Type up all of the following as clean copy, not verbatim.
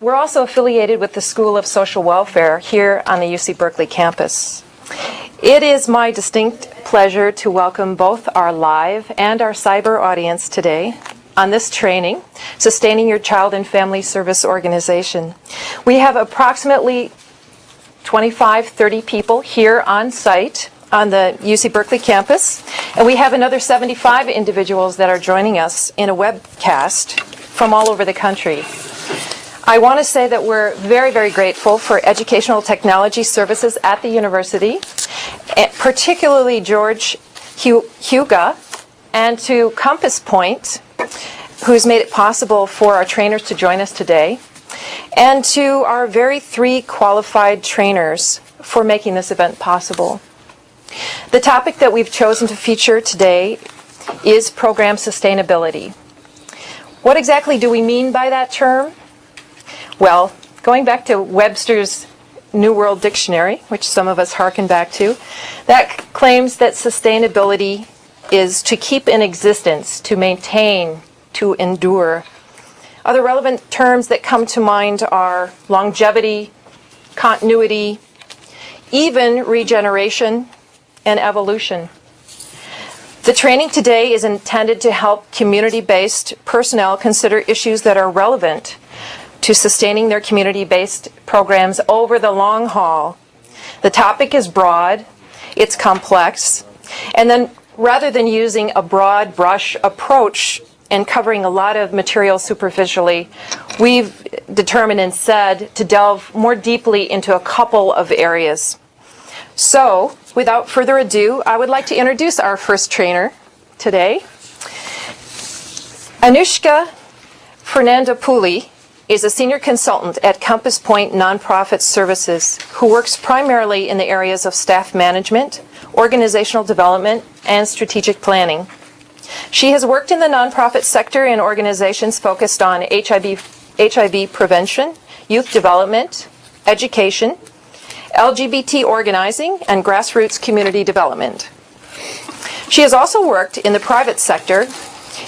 We're also affiliated with the School of Social Welfare here on the UC Berkeley campus. It is my distinct pleasure to welcome both our live and our cyber audience today on this training, Sustaining Your Child and Family Service Organization. We have approximately 25-30 people here on site on the UC Berkeley campus, and we have another 75 individuals that are joining us in a webcast from all over the country. I want to say that we're very, very grateful for Educational Technology Services at the university, particularly George Huga, and to CompassPoint, who's made it possible for our trainers to join us today, and to our very 3 qualified trainers for making this event possible. The topic that we've chosen to feature today is program sustainability. What exactly do we mean by that term? Well, going back to Webster's New World Dictionary, which some of us hearken back to, that claims that sustainability is to keep in existence, to maintain, to endure. Other relevant terms that come to mind are longevity, continuity, even regeneration, and evolution. The training today is intended to help community-based personnel consider issues that are relevant to sustaining their community-based programs over the long haul. The topic is broad, it's complex, and then rather than using a broad brush approach and covering a lot of material superficially, we've determined instead to delve more deeply into a couple of areas. So, without further ado, I would like to introduce our first trainer today. Anushka Fernandopulle is a senior consultant at CompassPoint Nonprofit Services who works primarily in the areas of staff management, organizational development, and strategic planning. She has worked in the nonprofit sector in organizations focused on HIV prevention, youth development, education, LGBT organizing, and grassroots community development. She has also worked in the private sector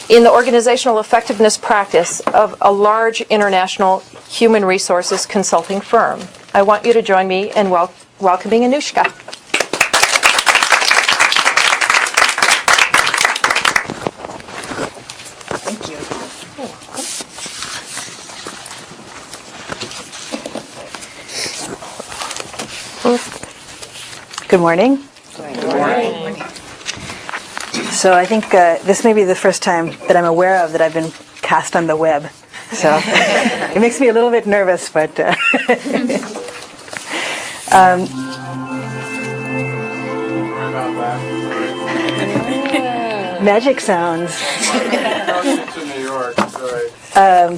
in the organizational effectiveness practice of a large international human resources consulting firm. I want you to join me in welcoming Anushka. Thank you. Good morning. Good morning. So I think this may be the first time that I'm aware of that I've been cast on the web. So it makes me a little bit nervous, but magic sounds.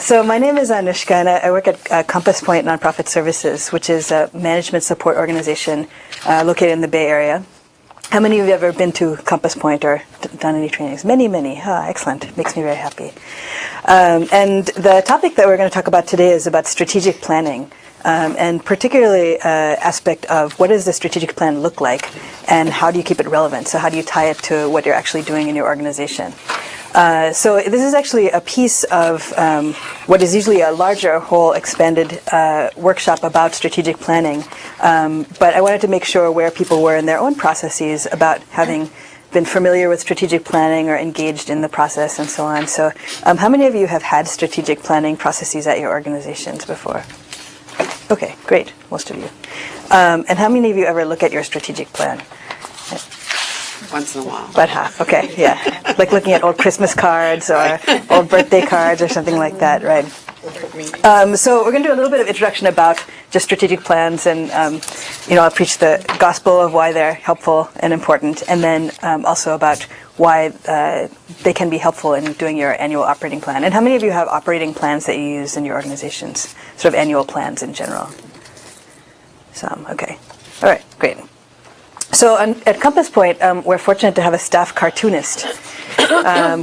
So my name is Anushka, and I work at CompassPoint Nonprofit Services, which is a management support organization located in the Bay Area. How many of you have ever been to CompassPoint or done any trainings? Many, many. Excellent. Makes me very happy. And the topic that we're going to talk about today is about strategic planning, and particularly aspect of what does the strategic plan look like, and how do you keep it relevant? So how do you tie it to what you're actually doing in your organization? So this is actually a piece of what is usually a larger, whole, expanded workshop about strategic planning. But I wanted to make sure where people were in their own processes about having been familiar with strategic planning or engaged in the process and so on. So how many of you have had strategic planning processes at your organizations before? Okay, great, most of you. And how many of you ever look at your strategic plan? Once in a while. About half, okay, yeah. Like looking at old Christmas cards or old birthday cards or something like that, right? So we're going to do a little bit of introduction about just strategic plans, and I'll preach the gospel of why they're helpful and important, and then also about why they can be helpful in doing your annual operating plan. And how many of you have operating plans that you use in your organizations, sort of annual plans in general? Some, okay. All right, great. So at CompassPoint, we're fortunate to have a staff cartoonist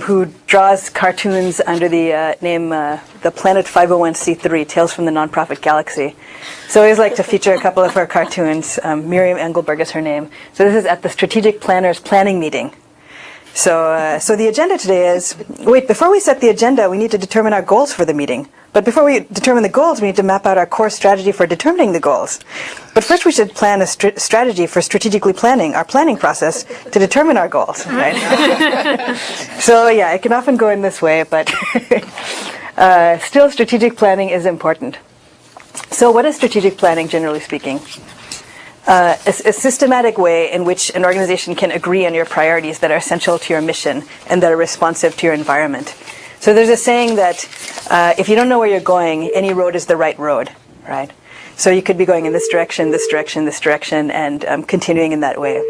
who draws cartoons under the name the Planet 501c3, Tales from the Nonprofit Galaxy. So I always like to feature a couple of her cartoons. Miriam Engelberg is her name. So this is at the Strategic Planners Planning Meeting. So the agenda today is, before we set the agenda, we need to determine our goals for the meeting. But before we determine the goals, we need to map out our core strategy for determining the goals. But first, we should plan a strategy for strategically planning our planning process to determine our goals. Right? So yeah, it can often go in this way, but still, strategic planning is important. So what is strategic planning, generally speaking? A systematic way in which an organization can agree on your priorities that are essential to your mission and that are responsive to your environment. So there's a saying that if you don't know where you're going, any road is the right road, right? So you could be going in this direction, this direction, this direction, and continuing in that way.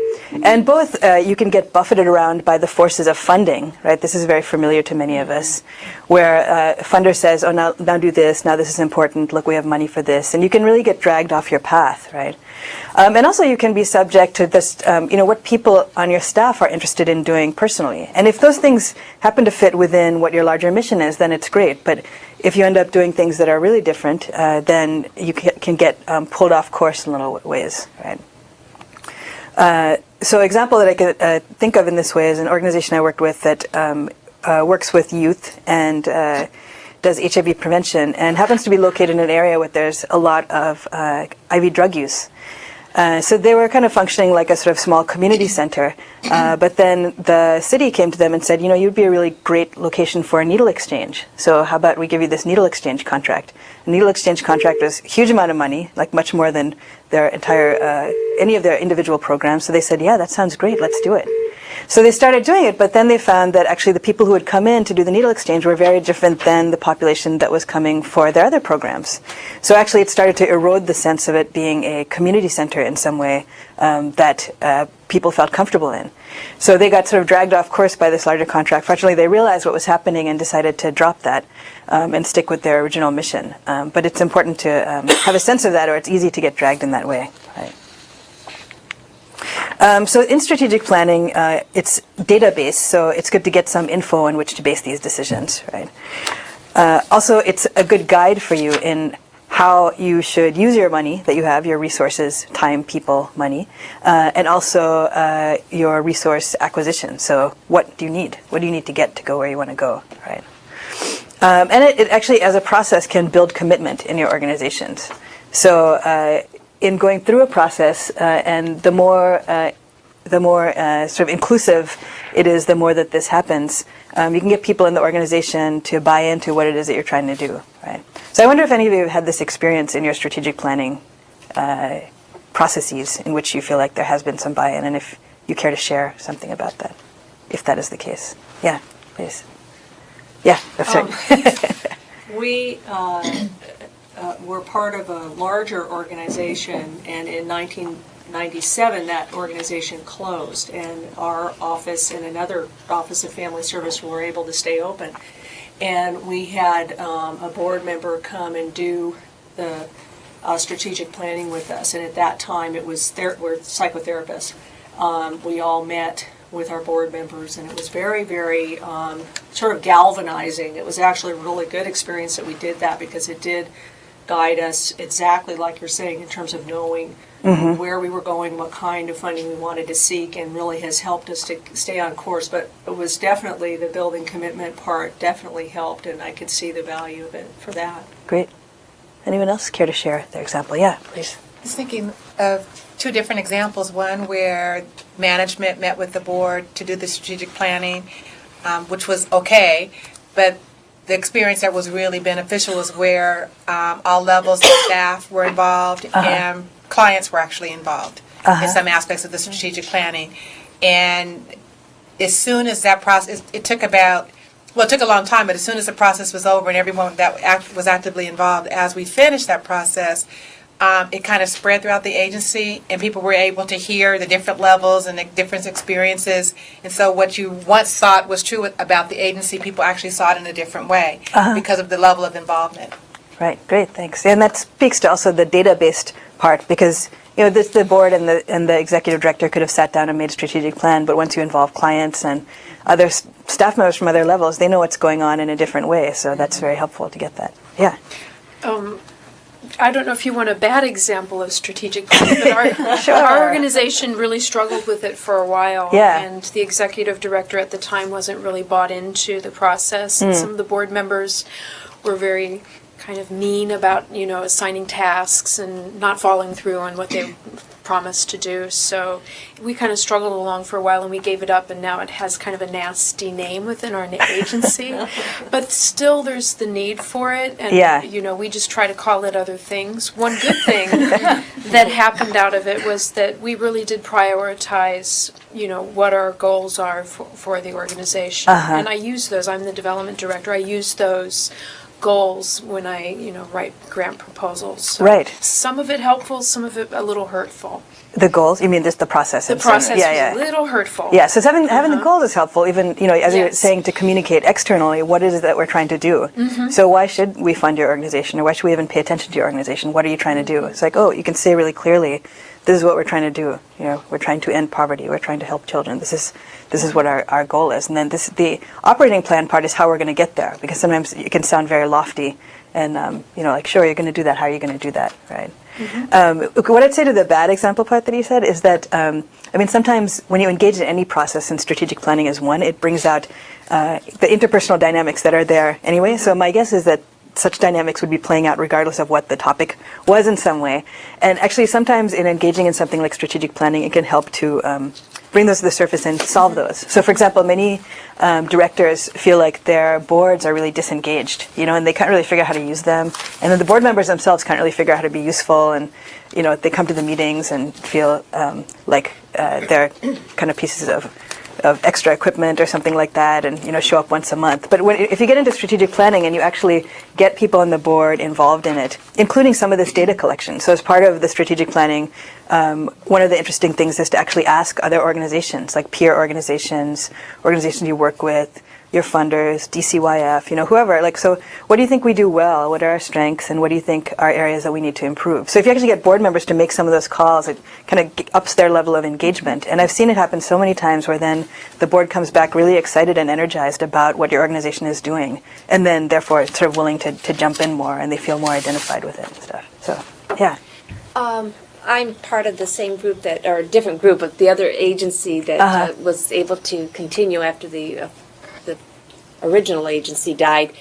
And both you can get buffeted around by the forces of funding, right? This is very familiar to many of us, where a funder says, oh, now do this, now this is important, look, we have money for this. And you can really get dragged off your path, right? And also you can be subject to this, what people on your staff are interested in doing personally. And if those things happen to fit within what your larger mission is, then it's great. But if you end up doing things that are really different, then you can get pulled off course in little ways, right? So example that I could think of in this way is an organization I worked with that works with youth and does HIV prevention and happens to be located in an area where there's a lot of IV drug use. So they were kind of functioning like a sort of small community center, but then the city came to them and said, you'd be a really great location for a needle exchange. So how about we give you this needle exchange contract? A needle exchange contract was a huge amount of money, like much more than their entire, any of their individual programs. So they said, yeah, that sounds great, let's do it. So they started doing it, but then they found that actually the people who would come in to do the needle exchange were very different than the population that was coming for their other programs. So actually it started to erode the sense of it being a community center in some way that people felt comfortable in. So they got sort of dragged off course by this larger contract. Fortunately, they realized what was happening and decided to drop that and stick with their original mission. But it's important to have a sense of that, or it's easy to get dragged in that way. Right? So in strategic planning, it's data-based, so it's good to get some info on which to base these decisions, right? Also, it's a good guide for you in how you should use your money that you have, your resources, time, people, money, and also your resource acquisition. So what do you need? What do you need to get to go where you want to go, right? And it actually, as a process, can build commitment in your organizations. So in going through a process, and the more sort of inclusive it is, the more that this happens, you can get people in the organization to buy into what it is that you're trying to do, right? So I wonder if any of you have had this experience in your strategic planning processes in which you feel like there has been some buy-in, and if you care to share something about that, if that is the case. Yeah, please. Yeah, that's right. We were part of a larger organization, and in 1997 that organization closed, and our office and another office of family service were able to stay open. And we had a board member come and do the strategic planning with us, and at that time we're psychotherapists. We all met with our board members, and it was very, very sort of galvanizing. It was actually a really good experience that we did that, because it did guide us exactly like you're saying in terms of knowing where we were going, what kind of funding we wanted to seek, and really has helped us to stay on course. But it was definitely the building commitment part definitely helped, and I could see the value of it for that. Great. Anyone else care to share their example? Yeah, please. I was thinking of two different examples. One where management met with the board to do the strategic planning, which was okay, but the experience that was really beneficial was where all levels of staff were involved and clients were actually involved in some aspects of the strategic planning. And as soon as that process, it took a long time, but as soon as the process was over and everyone that was actively involved, as we finished that process, it kind of spread throughout the agency, and people were able to hear the different levels and the different experiences. And so what you once thought was true about the agency, people actually saw it in a different way because of the level of involvement. Right, great, thanks. And that speaks to also the data-based part, because the board and the executive director could have sat down and made a strategic plan, but once you involve clients and other staff members from other levels, they know what's going on in a different way. So that's very helpful to get that. Yeah. I don't know if you want a bad example of strategic planning, but our organization really struggled with it for a while. Yeah. And the executive director at the time wasn't really bought into the process. And some of the board members were very kind of mean about, assigning tasks and not following through on what they promised to do. So we kind of struggled along for a while, and we gave it up, and now it has kind of a nasty name within our agency. But still, there's the need for it, and we just try to call it other things. One good thing that happened out of it was that we really did prioritize, what our goals are for the organization. And I use those. I'm the development director. I use those goals when I, write grant proposals. So Right. Some of it helpful, some of it a little hurtful. The goals? You mean just the process? The process was a little hurtful. Yeah, so having the goals is helpful, even, as you were Yes. saying, to communicate externally what it is that we're trying to do. So why should we fund your organization, or why should we even pay attention to your organization? What are you trying to do? It's like, you can say really clearly, this is what we're trying to do. We're trying to end poverty. We're trying to help children. This is what our goal is. And then the operating plan part is how we're going to get there, because sometimes it can sound very lofty and, like, sure, you're going to do that. How are you going to do that, right? What I'd say to the bad example part that you said is that, sometimes when you engage in any process, and strategic planning is one, it brings out the interpersonal dynamics that are there anyway. So my guess is that such dynamics would be playing out regardless of what the topic was in some way. And actually, sometimes in engaging in something like strategic planning, it can help to bring those to the surface and solve those. So, for example, many directors feel like their boards are really disengaged, and they can't really figure out how to use them. And then the board members themselves can't really figure out how to be useful. And, they come to the meetings and feel like they're kind of pieces of extra equipment or something like that, and show up once a month. But if you get into strategic planning and you actually get people on the board involved in it, including some of this data collection. So as part of the strategic planning, one of the interesting things is to actually ask other organizations, like peer organizations you work with, your funders, DCYF, whoever. Like, so what do you think we do well? What are our strengths? And what do you think are areas that we need to improve? So if you actually get board members to make some of those calls, it kind of ups their level of engagement. And I've seen it happen so many times where then the board comes back really excited and energized about what your organization is doing. And then, therefore, sort of willing to jump in more, and they feel more identified with it and stuff. So, yeah. I'm part of the same group or a different group of the other agency that was able to continue after the original agency died.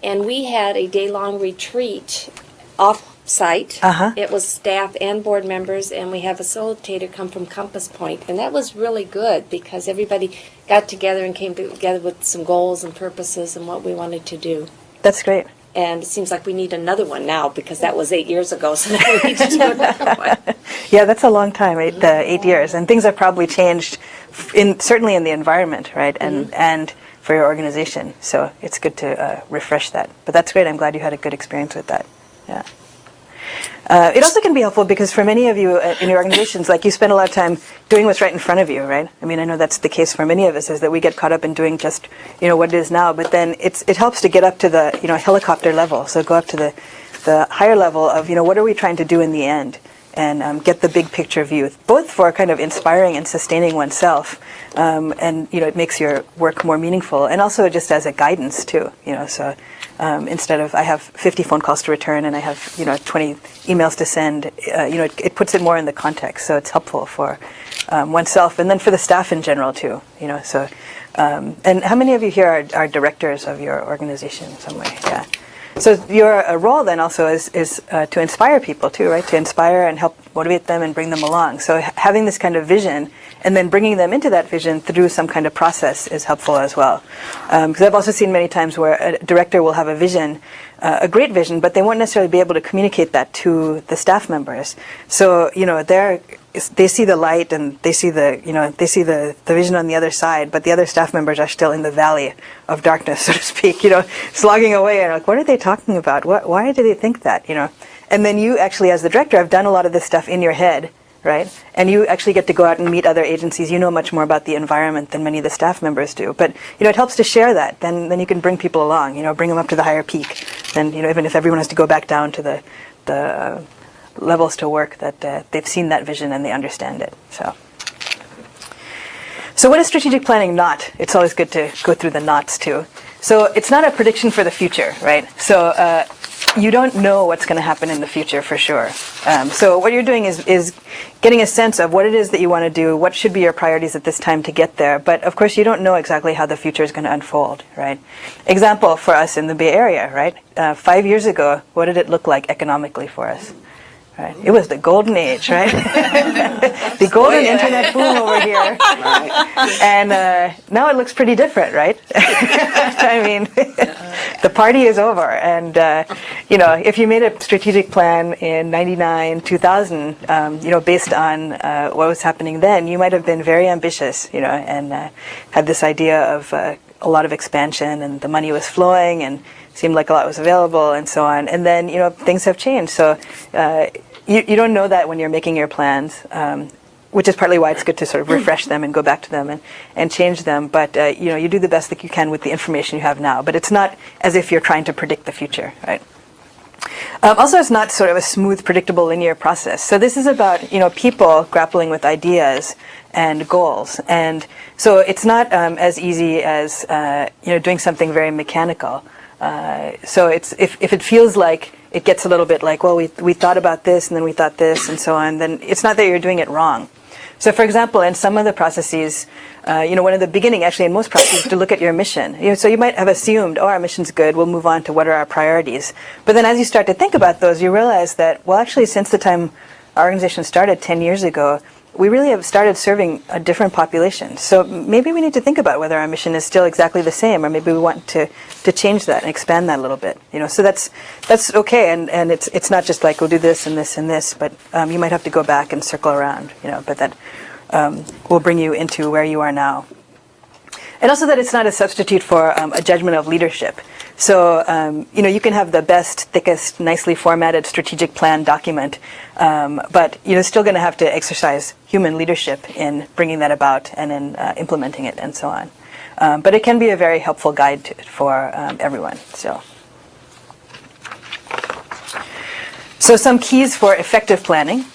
And we had a day-long retreat off-site. It was staff and board members, and we had a facilitator come from CompassPoint. And that was really good because everybody got together and came together with some goals and purposes and what we wanted to do. That's great. And it seems like we need another one now because that was 8 years ago, so now we need to do another one. Yeah, that's a long time, 8 years. And things have probably changed, certainly in the environment, right? And for your organization. So it's good to refresh that. But that's great. I'm glad you had a good experience with that. Yeah. It also can be helpful because for many of you in your organizations, like you spend a lot of time doing what's right in front of you, right? I mean, I know that's the case for many of us, is that we get caught up in doing just, what it is now. But then it helps to get up to the, helicopter level. So go up to the higher level of, what are we trying to do in the end? And get the big picture view, both for kind of inspiring and sustaining oneself, and it makes your work more meaningful, and also just as a guidance too. So instead of I have 50 phone calls to return and I have 20 emails to send, it puts it more in the context. So it's helpful for oneself, and then for the staff in general too. So and how many of you here are directors of your organization in some way? Yeah. So your role then also is to inspire people too, right? To inspire and help motivate them and bring them along. So having this kind of vision and then bringing them into that vision through some kind of process is helpful as well. Because I've also seen many times where a director will have a vision, a great vision, but they won't necessarily be able to communicate that to the staff members. So they see the light and they see the vision on the other side, but the other staff members are still in the valley of darkness, so to speak, slogging away, and like, what are they talking about? Why do they think that? And then you actually, as the director, have done a lot of this stuff in your head, right? And you actually get to go out and meet other agencies. You know much more about the environment than many of the staff members do. But it helps to share that. Then you can bring people along. Bring them up to the higher peak. And even if everyone has to go back down to the levels to work, that they've seen that vision and they understand it. So what is strategic planning not? It's always good to go through the nots too. So it's not a prediction for the future, right? So you don't know what's going to happen in the future for sure. So what you're doing is getting a sense of what it is that you want to do, what should be your priorities at this time to get there. But of course, you don't know exactly how the future is going to unfold, right? Example for us in the Bay Area, right? 5 years ago, what did it look like economically for us? Right. It was the golden age, right? The golden internet boom over here. Right. And now it looks pretty different, right? I mean, the party is over. And, if you made a strategic plan in 99, 2000, based on what was happening then, you might have been very ambitious, and had this idea of a lot of expansion, and the money was flowing, and seemed like a lot was available, and so on. And then, things have changed. So you don't know that when you're making your plans, which is partly why it's good to sort of refresh them and go back to them and change them. But, you do the best that you can with the information you have now. But it's not as if you're trying to predict the future, right? Also, it's not sort of a smooth, predictable, linear process. So this is about, people grappling with ideas and goals. And so it's not as easy as, doing something very mechanical. So it's if it feels like it gets a little bit like, well, we thought about this and then we thought this and so on, then it's not that you're doing it wrong. So for example, in some of the processes, one of the beginning, actually in most processes, to look at your mission. So you might have assumed, our mission's good, we'll move on to what are our priorities. But then as you start to think about those, you realize that, well, actually since the time our organization started 10 years ago, we really have started serving a different population. So maybe we need to think about whether our mission is still exactly the same, or maybe we want to change that and expand that a little bit. So that's okay, and it's not just like we'll do this and this and this, but you might have to go back and circle around. But that will bring you into where you are now. And also that it's not a substitute for a judgment of leadership. So, you can have the best, thickest, nicely formatted strategic plan document, but you're still going to have to exercise human leadership in bringing that about and in implementing it and so on. But it can be a very helpful guide for everyone. So some keys for effective planning.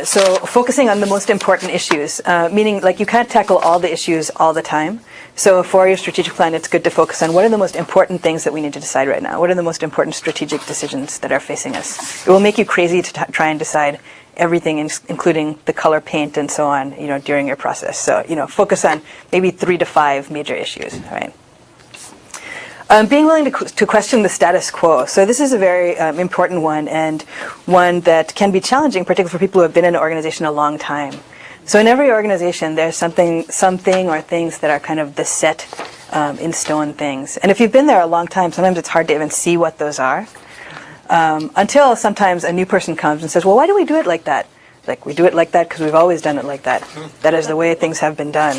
So focusing on the most important issues, meaning like you can't tackle all the issues all the time. So for your strategic plan, it's good to focus on what are the most important things that we need to decide right now. What are the most important strategic decisions that are facing us? It will make you crazy to try and decide everything, including the color paint and so on, during your process. So, focus on maybe 3 to 5 major issues, right? Being willing to question the status quo. So this is a very important one, and one that can be challenging, particularly for people who have been in an organization a long time. So in every organization, there's something or things that are kind of the set in stone things. And if you've been there a long time, sometimes it's hard to even see what those are. Until sometimes a new person comes and says, well, why do we do it like that? Like, we do it like that because we've always done it like that. That is the way things have been done.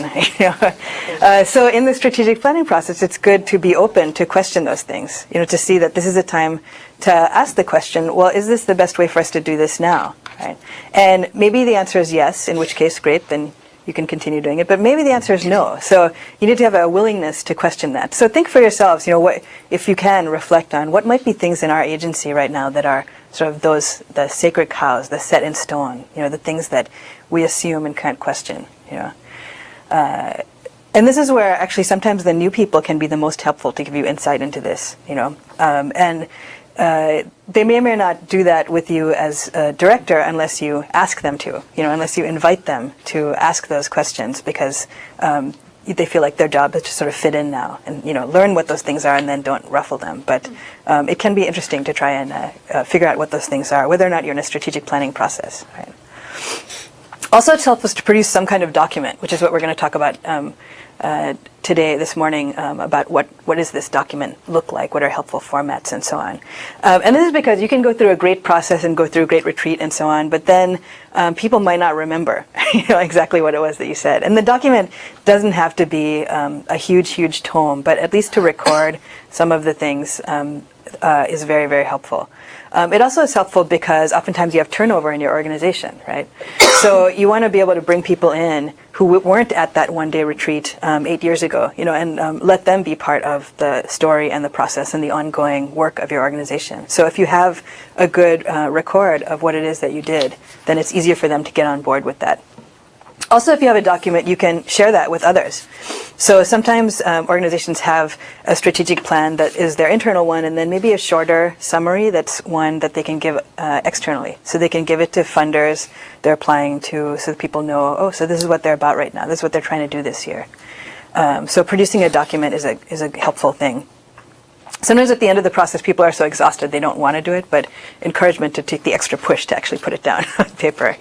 So in the strategic planning process, it's good to be open to question those things, to see that this is a time to ask the question, well, is this the best way for us to do this now? Right? And maybe the answer is yes, in which case, great, then you can continue doing it. But maybe the answer is no. So you need to have a willingness to question that. So think for yourselves, what, if you can, reflect on what might be things in our agency right now that are sort of the sacred cows, the set in stone, the things that we assume and can't question, And this is where actually sometimes the new people can be the most helpful to give you insight into this, and they may or may not do that with you as a director unless you ask them to, unless you invite them to ask those questions, because they feel like their job is to sort of fit in now and, learn what those things are and then don't ruffle them. But it can be interesting to try and figure out what those things are, whether or not you're in a strategic planning process. Right? Also, it's helpful to produce some kind of document, which is what we're going to talk about this morning, about what does this document look like, what are helpful formats, and so on. And this is because you can go through a great process and go through a great retreat and so on, but then people might not remember exactly what it was that you said. And the document doesn't have to be a huge tome, but at least to record some of the things is very, very helpful. It also is helpful because oftentimes you have turnover in your organization, right? So you want to be able to bring people in who weren't at that one-day retreat 8 years ago, and let them be part of the story and the process and the ongoing work of your organization. So if you have a good record of what it is that you did, then it's easier for them to get on board with that. Also, if you have a document, you can share that with others. So sometimes organizations have a strategic plan that is their internal one, and then maybe a shorter summary that's one that they can give externally. So they can give it to funders they're applying to, so that people know, oh, so this is what they're about right now. This is what they're trying to do this year. So producing a document is a helpful thing. Sometimes at the end of the process, people are so exhausted they don't want to do it, but encouragement to take the extra push to actually put it down on paper,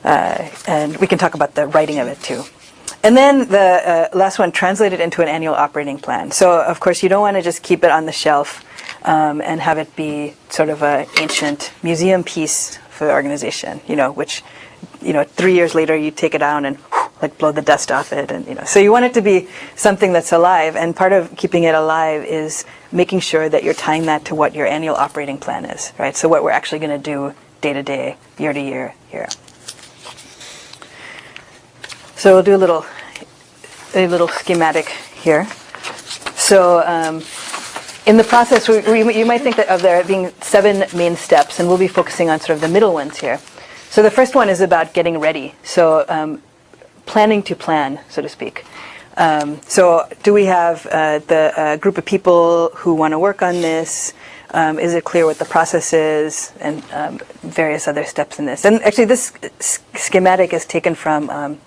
and we can talk about the writing of it too. And then the last one, translate it into an annual operating plan. So, of course, you don't want to just keep it on the shelf and have it be sort of an ancient museum piece for the organization, which, 3 years later you take it down and blow the dust off it. And, so you want it to be something that's alive. And part of keeping it alive is making sure that you're tying that to what your annual operating plan is, right? So what we're actually going to do day to day, year to year here. So we'll do a little schematic here. So in the process, you might think that of there being 7 main steps, and we'll be focusing on sort of the middle ones here. So the first one is about getting ready. So planning to plan, so to speak. So do we have the group of people who want to work on this? Is it clear what the process is? And various other steps in this. And actually this schematic is taken from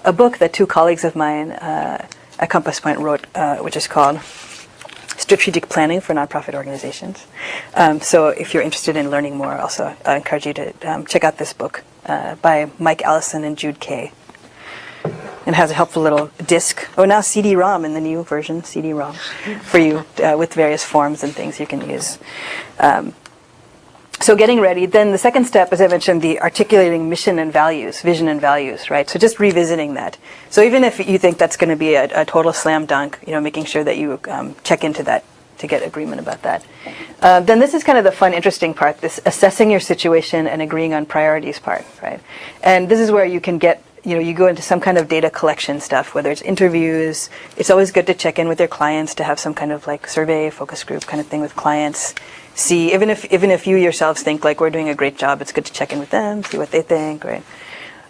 a book that 2 colleagues of mine at CompassPoint wrote, which is called Strategic Planning for Nonprofit Organizations. So if you're interested in learning more, also I encourage you to check out this book by Mike Allison and Jude Kay. And has a helpful little disc. Oh, now CD-ROM in the new version, CD-ROM, for you with various forms and things you can use. So getting ready. Then the second step, as I mentioned, the articulating mission and values, vision and values, right? So just revisiting that. So even if you think that's going to be a total slam dunk, making sure that you check into that to get agreement about that. Then this is kind of the fun, interesting part, this assessing your situation and agreeing on priorities part, right? And this is where you can get, you go into some kind of data collection stuff, whether it's interviews. It's always good to check in with your clients, to have some kind of survey, focus group kind of thing with clients. See, even if you yourselves think we're doing a great job, it's good to check in with them, see what they think, right?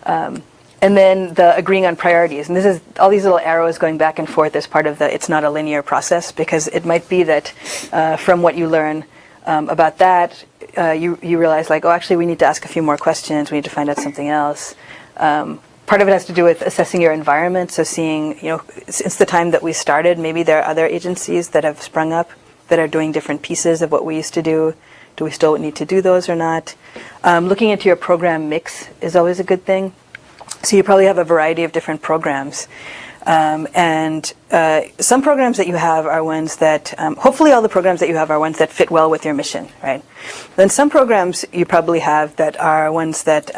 And then the agreeing on priorities. And this is all these little arrows going back and forth as part of it's not a linear process, because it might be that from what you learn about that, you realize actually we need to ask a few more questions, we need to find out something else. Part of it has to do with assessing your environment. So seeing, since the time that we started, maybe there are other agencies that have sprung up that are doing different pieces of what we used to do. Do we still need to do those or not? Looking into your program mix is always a good thing. So you probably have a variety of different programs. And some programs that you have are ones that, hopefully all the programs that you have are ones that fit well with your mission, right? Then some programs you probably have that are ones that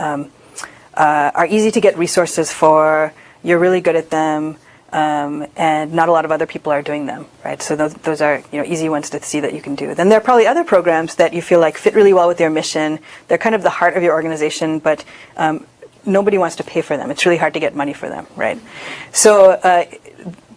are easy to get resources for, you're really good at them, and not a lot of other people are doing them, right? So those are easy ones to see that you can do. Then there are probably other programs that you feel fit really well with your mission. They're kind of the heart of your organization, but nobody wants to pay for them. It's really hard to get money for them, right? So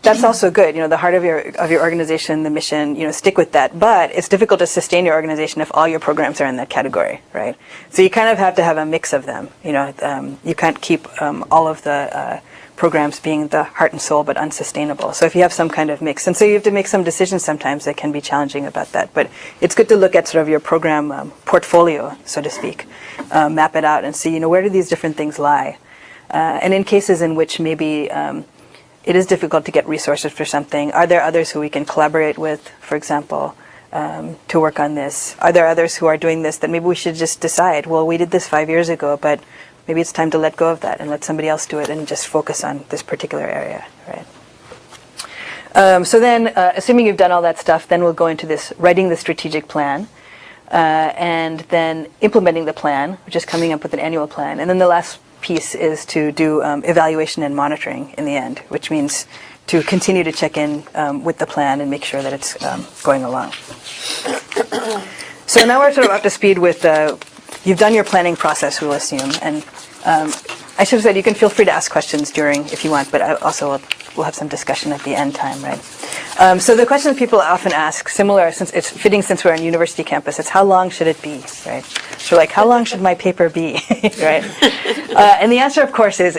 that's also good. The heart of your organization, the mission. Stick with that. But it's difficult to sustain your organization if all your programs are in that category, right? So you kind of have to have a mix of them. You can't keep all of the programs being the heart and soul, but unsustainable. So if you have some kind of mix, and so you have to make some decisions sometimes that can be challenging about that. But it's good to look at sort of your program portfolio, so to speak, map it out and see, where do these different things lie? And in cases in which maybe it is difficult to get resources for something, are there others who we can collaborate with, for example, to work on this? Are there others who are doing this that maybe we should just decide, well, we did this 5 years ago, but maybe it's time to let go of that and let somebody else do it and just focus on this particular area, right? So then, assuming you've done all that stuff, then we'll go into this writing the strategic plan, and then implementing the plan, which is coming up with an annual plan. And then the last piece is to do evaluation and monitoring in the end, which means to continue to check in with the plan and make sure that it's going along. So now we're sort of up to speed with you've done your planning process, we'll assume, and I should have said you can feel free to ask questions during if you want, but we'll have some discussion at the end time, right? So the question people often ask, similar, since it's fitting since we're on university campus, it's how long should it be, right? So how long should my paper be, right? And the answer, of course, is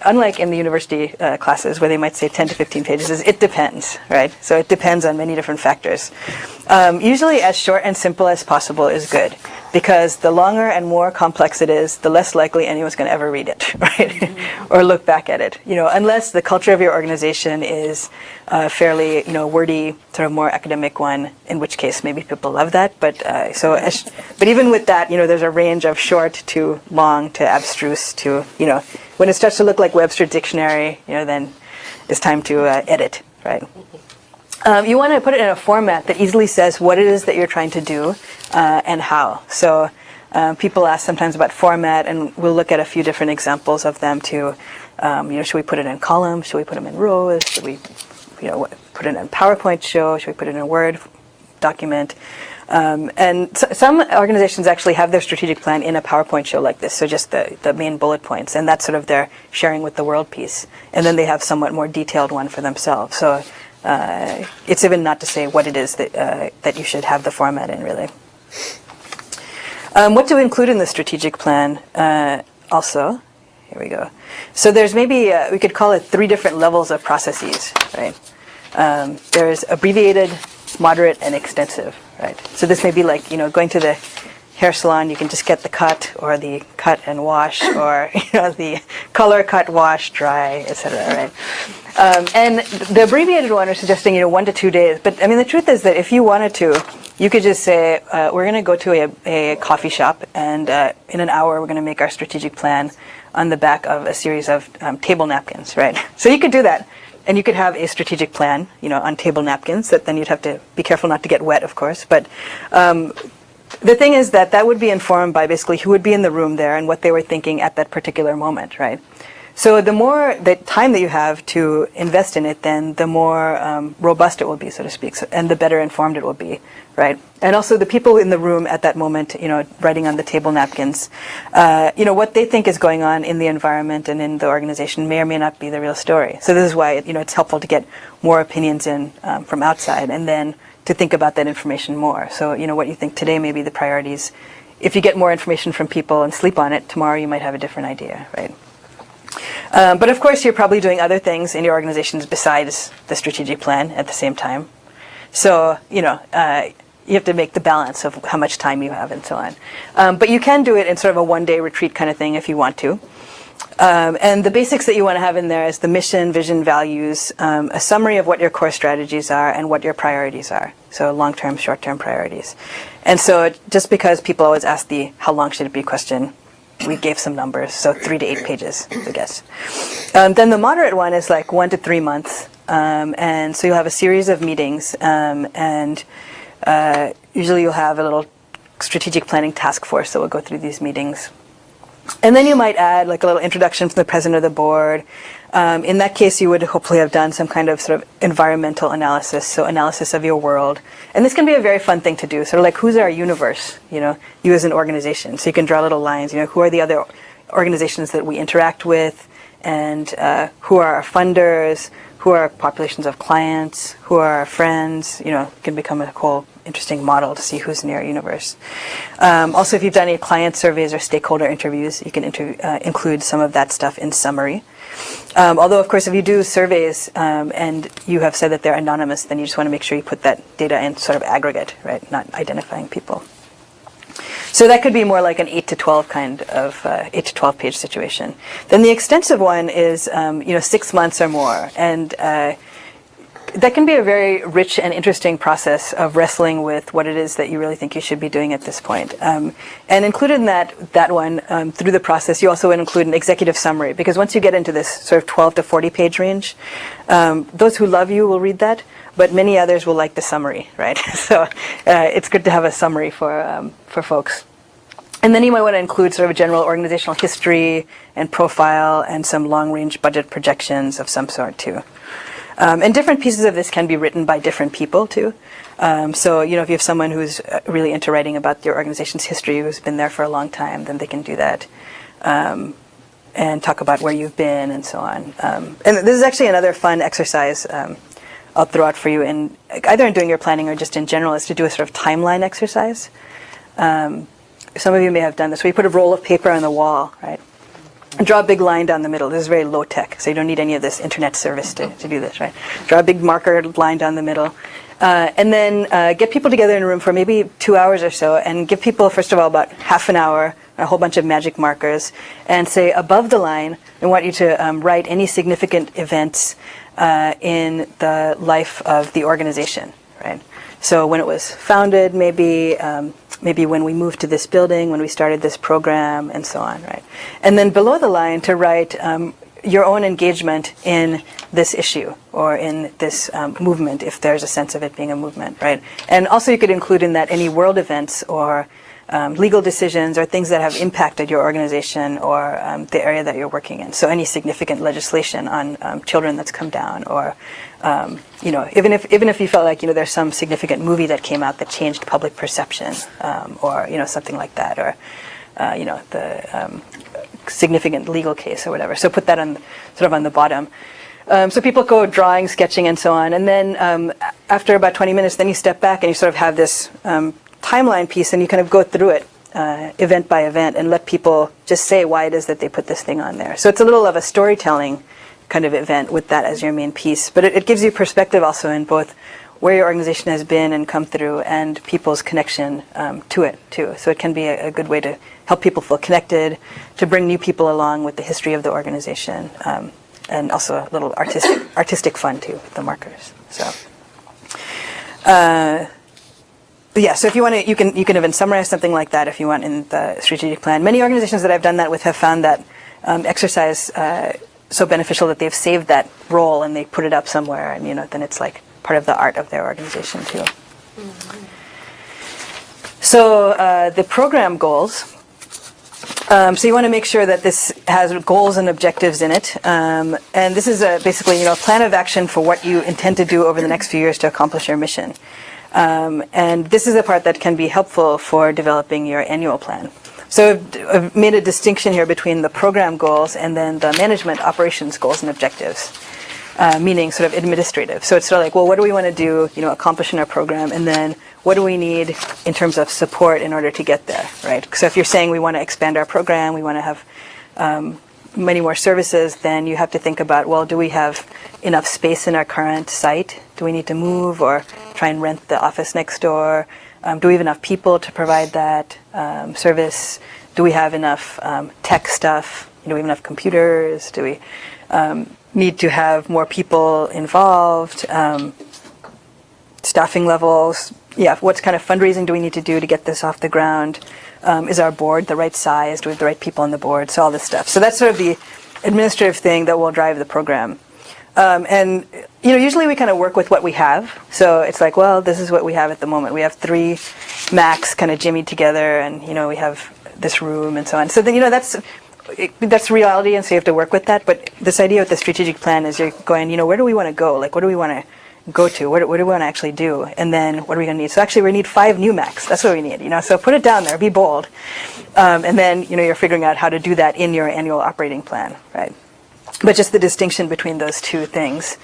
unlike in the university classes where they might say 10 to 15 pages, is it depends, right? So it depends on many different factors. Usually as short and simple as possible is good, because the longer and more complex it is, the less likely anyone's going to ever read it, right? Or look back at it, unless the culture of your organization is fairly, wordy, sort of more academic one, in which case maybe people love that. But but even with that, there's a range of short to long to abstruse to, when it starts to look like Webster Dictionary, then it's time to edit, right? You want to put it in a format that easily says what it is that you're trying to do and how. So people ask sometimes about format, and we'll look at a few different examples of them too. Should we put it in columns? Should we put them in rows? Should we, put it in a PowerPoint show? Should we put it in a Word document? And some organizations actually have their strategic plan in a PowerPoint show like this, so just the main bullet points, and that's sort of their sharing with the world piece. And then they have somewhat more detailed one for themselves. So it's even not to say what it is that you should have the format in, really. What to include in the strategic plan also. Here we go. So there's maybe, we could call it 3 different levels of processes, right? There's abbreviated, moderate, and extensive, right? So this may be like, going to the hair salon, you can just get the cut, or the cut and wash, or, the color, cut, wash, dry, etc., right? And the abbreviated one is suggesting, 1 to 2 days. But, the truth is that if you wanted to, you could just say, we're going to go to a coffee shop, and in an hour we're going to make our strategic plan on the back of a series of table napkins, right? So you could do that. And you could have a strategic plan, on table napkins, that then you'd have to be careful not to get wet, of course. But the thing is that would be informed by basically who would be in the room there and what they were thinking at that particular moment, right? So the more the time that you have to invest in it, then the more robust it will be, so to speak, and the better informed it will be, right? And also the people in the room at that moment, writing on the table napkins, what they think is going on in the environment and in the organization may or may not be the real story. So this is why, it's helpful to get more opinions in from outside, and then to think about that information more. So, what you think today may be the priorities. If you get more information from people and sleep on it, tomorrow you might have a different idea, right? But of course, you're probably doing other things in your organizations besides the strategic plan at the same time. So, you have to make the balance of how much time you have and so on. But you can do it in sort of a one-day retreat kind of thing if you want to. And the basics that you want to have in there is the mission, vision, values, a summary of what your core strategies are and what your priorities are. So long-term, short-term priorities. And so just because people always ask the how long should it be question, we gave some numbers, so 3 to 8 pages, I guess. Then the moderate one is like 1 to 3 months. And so you'll have a series of meetings, and usually you'll have a little strategic planning task force that will go through these meetings. And then you might add like a little introduction from the president of the board. In that case, you would hopefully have done some kind of sort of environmental analysis, so analysis of your world. And this can be a very fun thing to do, sort of like who's our universe, you as an organization. So you can draw little lines, who are the other organizations that we interact with, and who are our funders, who are our populations of clients, who are our friends, it can become a whole interesting model to see who's in your universe. Also, if you've done any client surveys or stakeholder interviews, you can include some of that stuff in summary. Although, of course, if you do surveys and you have said that they're anonymous, then you just want to make sure you put that data in sort of aggregate, right, not identifying people. So that could be more like an 8 to 12 kind of 8 to 12 page situation. Then the extensive one is 6 months or more, and that can be a very rich and interesting process of wrestling with what it is that you really think you should be doing at this point. And included in that one, through the process, you also would include an executive summary, because once you get into this sort of 12 to 40 page range, those who love you will read that, but many others will like the summary, right? So it's good to have a summary for folks. And then you might want to include sort of a general organizational history and profile and some long-range budget projections of some sort too. And different pieces of this can be written by different people too. So, if you have someone who's really into writing about your organization's history, who's been there for a long time, then they can do that. And talk about where you've been and so on. And this is actually another fun exercise I'll throw out for you, either in doing your planning or just in general, is to do a sort of timeline exercise. Some of you may have done this, where you put a roll of paper on the wall, right? Draw a big line down the middle. This is very low tech, so you don't need any of this internet service to do this, right? Draw a big marker line down the middle. And then get people together in a room for maybe 2 hours or so, and give people, first of all, about half an hour, a whole bunch of magic markers, and say above the line, I want you to write any significant events in the life of the organization, right? So when it was founded, maybe when we moved to this building, when we started this program, and so on, right? And then below the line to write your own engagement in this issue or in this movement, if there's a sense of it being a movement, right? And also you could include in that any world events or legal decisions or things that have impacted your organization or the area that you're working in. So any significant legislation on children that's come down, or even if you felt like there's some significant movie that came out that changed public perception, or something like that, or the significant legal case or whatever. So put that on the bottom. So people go drawing, sketching, and so on, and then after about 20 minutes, then you step back and you sort of have this timeline piece, and you kind of go through it event by event and let people just say why it is that they put this thing on there. So it's a little of a storytelling kind of event with that as your main piece, but it gives you perspective also in both where your organization has been and come through and people's connection to it too. So it can be a good way to help people feel connected, to bring new people along with the history of the organization, and also a little artistic fun too with the markers. So. So if you want to, you can even summarize something like that if you want in the strategic plan. Many organizations that I've done that with have found that exercise so beneficial that they've saved that role and they put it up somewhere, and then it's like part of the art of their organization too. Mm-hmm. So the program goals. So you want to make sure that this has goals and objectives in it, and this is basically a plan of action for what you intend to do over the next few years to accomplish your mission. And this is the part that can be helpful for developing your annual plan. So I've made a distinction here between the program goals and then the management operations goals and objectives, meaning sort of administrative. So it's sort of like, well, what do we want to do, accomplish in our program, and then what do we need in terms of support in order to get there, right? So if you're saying we want to expand our program, we want to have many more services, then you have to think about, well, do we have enough space in our current site? Do we need to move or try and rent the office next door? Do we have enough people to provide that service? Do we have enough tech stuff? Do we have enough computers? Do we need to have more people involved? Staffing levels? Yeah, what kind of fundraising do we need to do to get this off the ground? Is our board the right size? Do we have the right people on the board? So all this stuff. So that's sort of the administrative thing that will drive the program. And usually we kind of work with what we have. So it's like, well, this is what we have at the moment. We have 3 Macs kind of jimmied together, and we have this room and so on. So then that's reality, and so you have to work with that. But this idea with the strategic plan is you're going, where do we want to go? Like, what do we want to go to? What do we want to actually do? And then what are we going to need? So actually we need 5 new Macs. That's what we need. So put it down there. Be bold. And then you're figuring out how to do that in your annual operating plan, right? But just the distinction between those two things.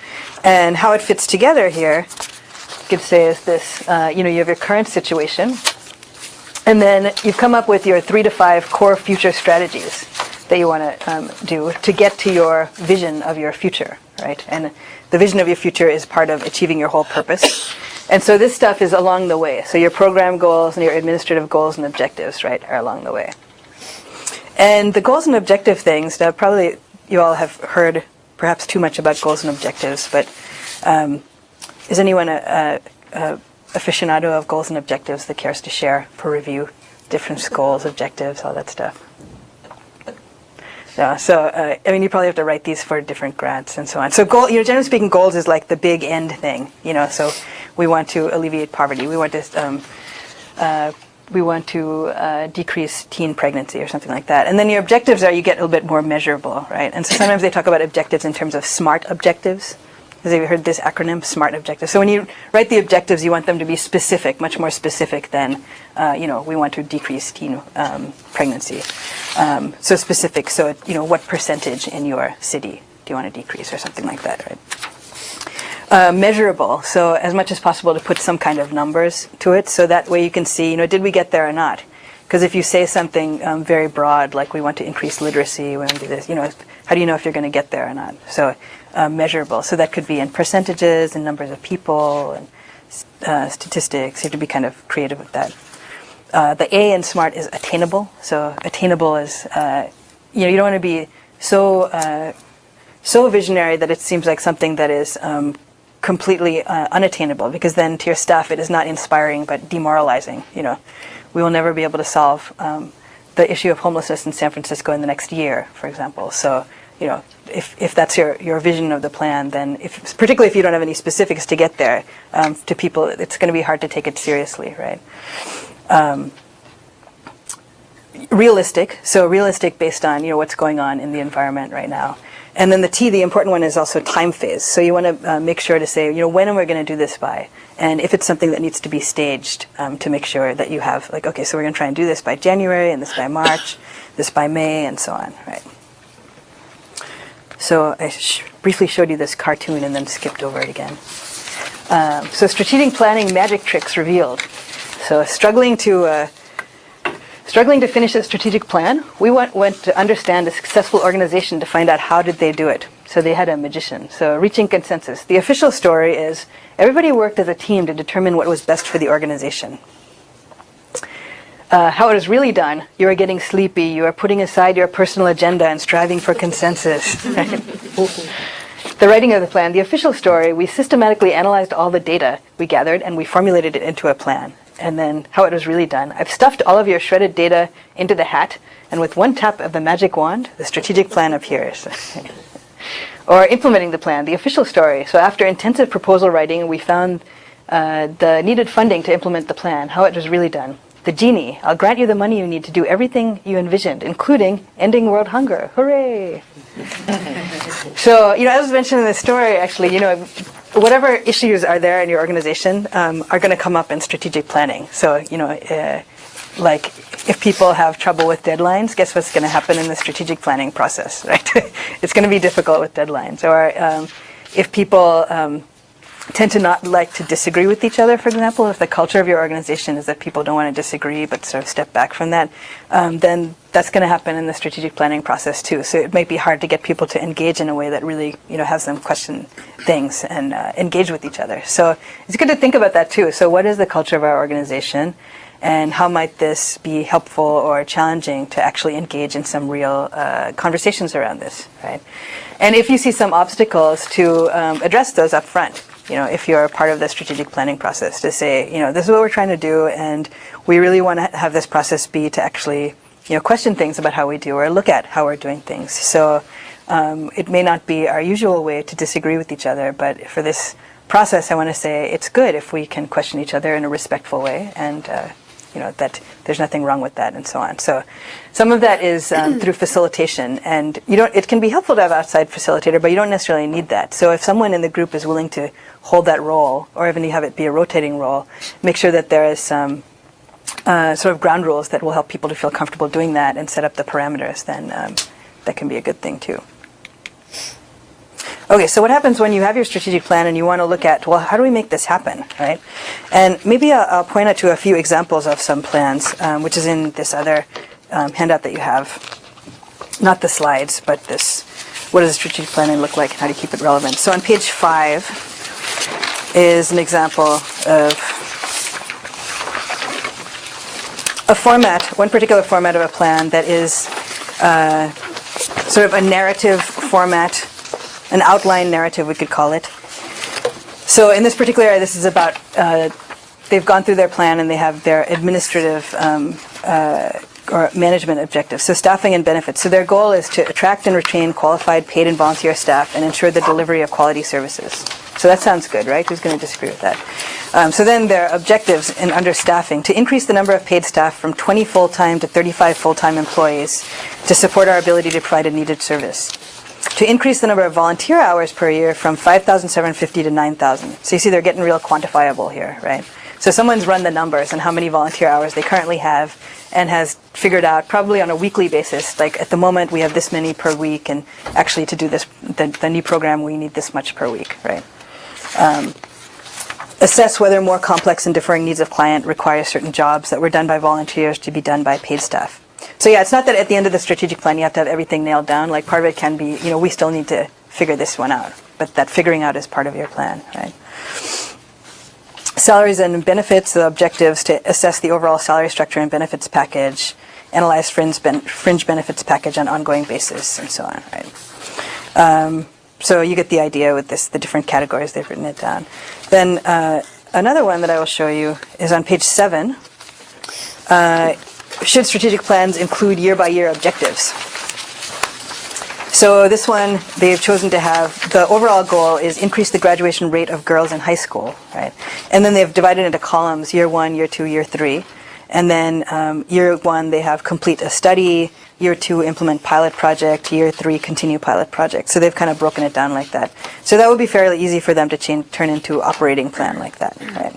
And how it fits together here, you could say, is this, you have your current situation, and then you've come up with your 3 to 5 core future strategies that you want to do to get to your vision of your future, right? And the vision of your future is part of achieving your whole purpose. And so this stuff is along the way. So your program goals and your administrative goals and objectives, right, are along the way. And the goals and objective things, now probably you all have heard perhaps too much about goals and objectives, but is anyone a aficionado of goals and objectives that cares to share for review? Different goals, objectives, all that stuff. Yeah, so you probably have to write these for different grads and so on. So generally speaking, goals is like the big end thing. So we want to alleviate poverty. We want to decrease teen pregnancy or something like that. And then your objectives you get a little bit more measurable, right? And so sometimes they talk about objectives in terms of SMART objectives. Have you heard this acronym, SMART objectives? So when you write the objectives, you want them to be specific, much more specific than, we want to decrease teen pregnancy. So specific, so, what percentage in your city do you want to decrease or something like that, right? Measurable, so as much as possible to put some kind of numbers to it, so that way you can see, did we get there or not? Because if you say something very broad, like we want to increase literacy, we want to do this, how do you know if you're going to get there or not? So measurable. So that could be in percentages and numbers of people and statistics. You have to be kind of creative with that. The A in SMART is attainable. So attainable is, you don't want to be so visionary that it seems like something that is completely unattainable, because then to your staff it is not inspiring but demoralizing. We will never be able to solve the issue of homelessness in San Francisco in the next year, for example. So, if that's your vision of the plan, then particularly if you don't have any specifics to get there, to people, it's going to be hard to take it seriously, right? Realistic. So realistic based on, what's going on in the environment right now. And then the T, the important one, is also time phase. So you want to make sure to say, when am I going to do this by? And if it's something that needs to be staged, to make sure that you have, like, okay, so we're going to try and do this by January, and this by March, this by May, and so on, right? So I briefly showed you this cartoon and then skipped over it again. So strategic planning magic tricks revealed. So struggling to finish a strategic plan, we went to understand a successful organization to find out how did they do it. So they had a magician. So reaching consensus. The official story is everybody worked as a team to determine what was best for the organization. How it was really done, you are getting sleepy, you are putting aside your personal agenda and striving for consensus. The writing of the plan, the official story, we systematically analyzed all the data we gathered and we formulated it into a plan. And then how it was really done. I've stuffed all of your shredded data into the hat, and with one tap of the magic wand, the strategic plan appears. Or implementing the plan, the official story. So after intensive proposal writing, we found the needed funding to implement the plan, how it was really done. The genie, I'll grant you the money you need to do everything you envisioned, including ending world hunger. Hooray! So, as mentioned in the story, actually, whatever issues are there in your organization are going to come up in strategic planning. So, like if people have trouble with deadlines, guess what's going to happen in the strategic planning process, right? It's going to be difficult with deadlines. Or if people tend to not like to disagree with each other, for example, if the culture of your organization is that people don't want to disagree but sort of step back from that, then that's going to happen in the strategic planning process too. So it might be hard to get people to engage in a way that really, has them question things and engage with each other. So it's good to think about that too. So what is the culture of our organization, and how might this be helpful or challenging to actually engage in some real conversations around this, right? And if you see some obstacles, to address those up front. If you're a part of the strategic planning process, to say, this is what we're trying to do, and we really want to have this process be to actually, question things about how we do, or look at how we're doing things. So it may not be our usual way to disagree with each other, but for this process, I want to say it's good if we can question each other in a respectful way, and that there's nothing wrong with that, and so on. So some of that is through facilitation, and it can be helpful to have outside facilitator, but you don't necessarily need that. So if someone in the group is willing to hold that role, or even have it be a rotating role, make sure that there is some sort of ground rules that will help people to feel comfortable doing that and set up the parameters, then that can be a good thing too. Okay, so what happens when you have your strategic plan and you want to look at, well, how do we make this happen, right? And maybe I'll point out to a few examples of some plans, which is in this other handout that you have. Not the slides, but this, what does a strategic planning look like and how do you keep it relevant? So on page 5 is an example of a format, one particular format of a plan that is sort of a narrative format, an outline narrative, we could call it. So in this particular area, this is about, they've gone through their plan and they have their administrative or management objectives. So staffing and benefits. So their goal is to attract and retain qualified paid and volunteer staff and ensure the delivery of quality services. So that sounds good, right? Who's going to disagree with that? So then their objectives in understaffing, to increase the number of paid staff from 20 full-time to 35 full-time employees to support our ability to provide a needed service. To increase the number of volunteer hours per year from 5,750 to 9,000. So you see they're getting real quantifiable here, right? So someone's run the numbers on how many volunteer hours they currently have and has figured out probably on a weekly basis, like at the moment we have this many per week, and actually to do this, the new program we need this much per week, right? assess whether more complex and differing needs of client require certain jobs that were done by volunteers to be done by paid staff. So yeah, it's not that at the end of the strategic plan you have to have everything nailed down. Like part of it can be, we still need to figure this one out. But that figuring out is part of your plan, right? Salaries and benefits, the objectives to assess the overall salary structure and benefits package, analyze fringe benefits package on an ongoing basis, and so on, right? So you get the idea with this, the different categories, they've written it down. Then another one that I will show you is on page 7. Should strategic plans include year-by-year objectives? So this one, they've chosen to have, the overall goal is increase the graduation rate of girls in high school, right? And then they've divided into columns, year 1, year 2, year 3. And then year 1, they have complete a study, year 2, implement pilot project, year 3, continue pilot project. So they've kind of broken it down like that. So that would be fairly easy for them to turn into operating plan like that, right?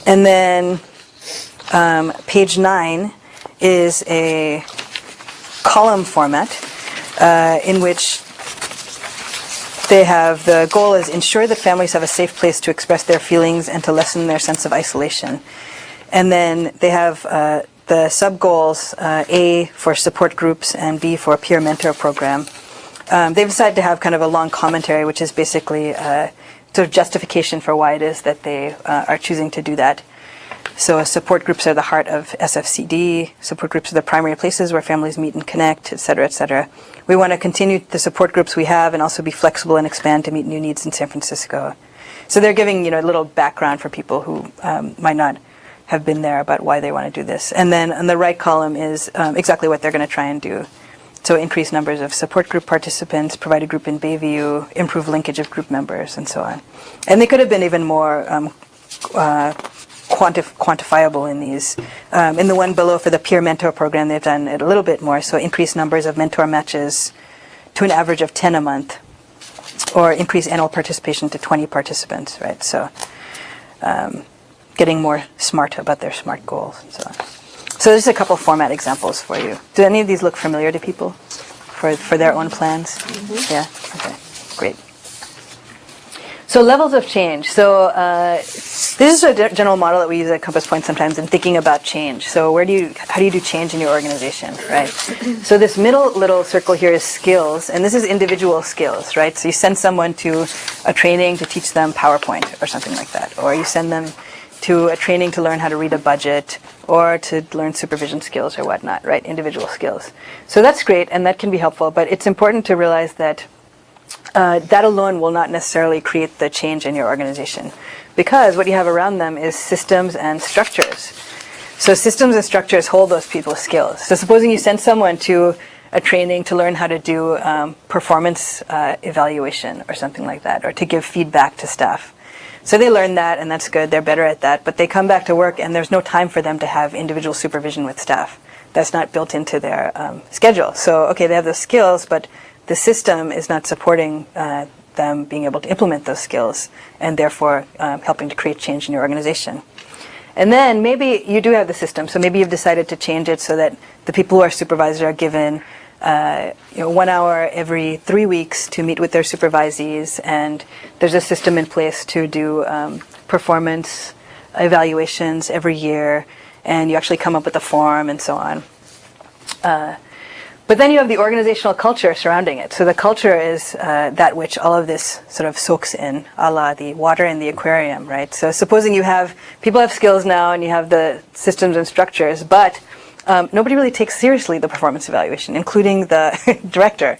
And then page 9 is a column format in which they have, the goal is ensure that families have a safe place to express their feelings and to lessen their sense of isolation. And then they have the sub-goals, A for support groups and B for peer mentor program. They've decided to have kind of a long commentary, which is basically sort of justification for why it is that they are choosing to do that. So support groups are the heart of SFCD. Support groups are the primary places where families meet and connect, et cetera, et cetera. We want to continue the support groups we have and also be flexible and expand to meet new needs in San Francisco. So they're giving, a little background for people who might not have been there about why they want to do this. And then on the right column is exactly what they're going to try and do. So increase numbers of support group participants, provide a group in Bayview, improve linkage of group members, and so on. And they could have been even more quantifiable in these. In the one below for the peer mentor program, they've done it a little bit more. So increase numbers of mentor matches to an average of 10 a month, or increase annual participation to 20 participants, right? So getting more smart about their SMART goals and so on. So there's a couple format examples for you. Do any of these look familiar to people for their own plans? Mm-hmm. Yeah? Okay, great. So levels of change. So this is a general model that we use at CompassPoint sometimes in thinking about change. So how do you do change in your organization, right? So this middle little circle here is skills, and this is individual skills, right? So you send someone to a training to teach them PowerPoint or something like that, or you send them to a training to learn how to read a budget, or to learn supervision skills or whatnot, right? Individual skills. So that's great, and that can be helpful, but it's important to realize that that alone will not necessarily create the change in your organization, because what you have around them is systems and structures. So systems and structures hold those people's skills. So supposing you send someone to a training to learn how to do performance evaluation or something like that, or to give feedback to staff. So they learn that, and that's good, they're better at that, but they come back to work and there's no time for them to have individual supervision with staff. That's not built into their schedule. So, okay, they have the skills, but the system is not supporting them being able to implement those skills, and therefore helping to create change in your organization. And then maybe you do have the system, so maybe you've decided to change it so that the people who are supervisors are given 1 hour every 3 weeks to meet with their supervisees, and there's a system in place to do performance evaluations every year, and you actually come up with a form and so on. But then you have the organizational culture surrounding it. So the culture is that which all of this sort of soaks in, a la the water in the aquarium, right? So supposing people have skills now and you have the systems and structures, but nobody really takes seriously the performance evaluation, including the director.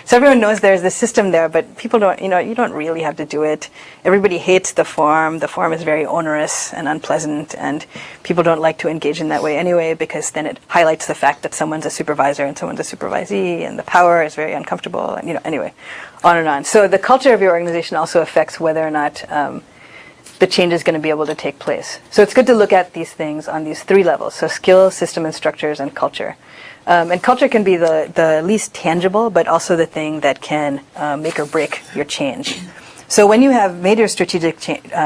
So everyone knows there's this system there, but people don't. You don't really have to do it. Everybody hates the form. The form is very onerous and unpleasant, and people don't like to engage in that way anyway, because then it highlights the fact that someone's a supervisor and someone's a supervisee, and the power is very uncomfortable. And anyway, on and on. So the culture of your organization also affects whether or not the change is going to be able to take place. So it's good to look at these things on these 3 levels. So skills, system and structures, and culture. And culture can be the least tangible, but also the thing that can make or break your change. So when you have made your strategic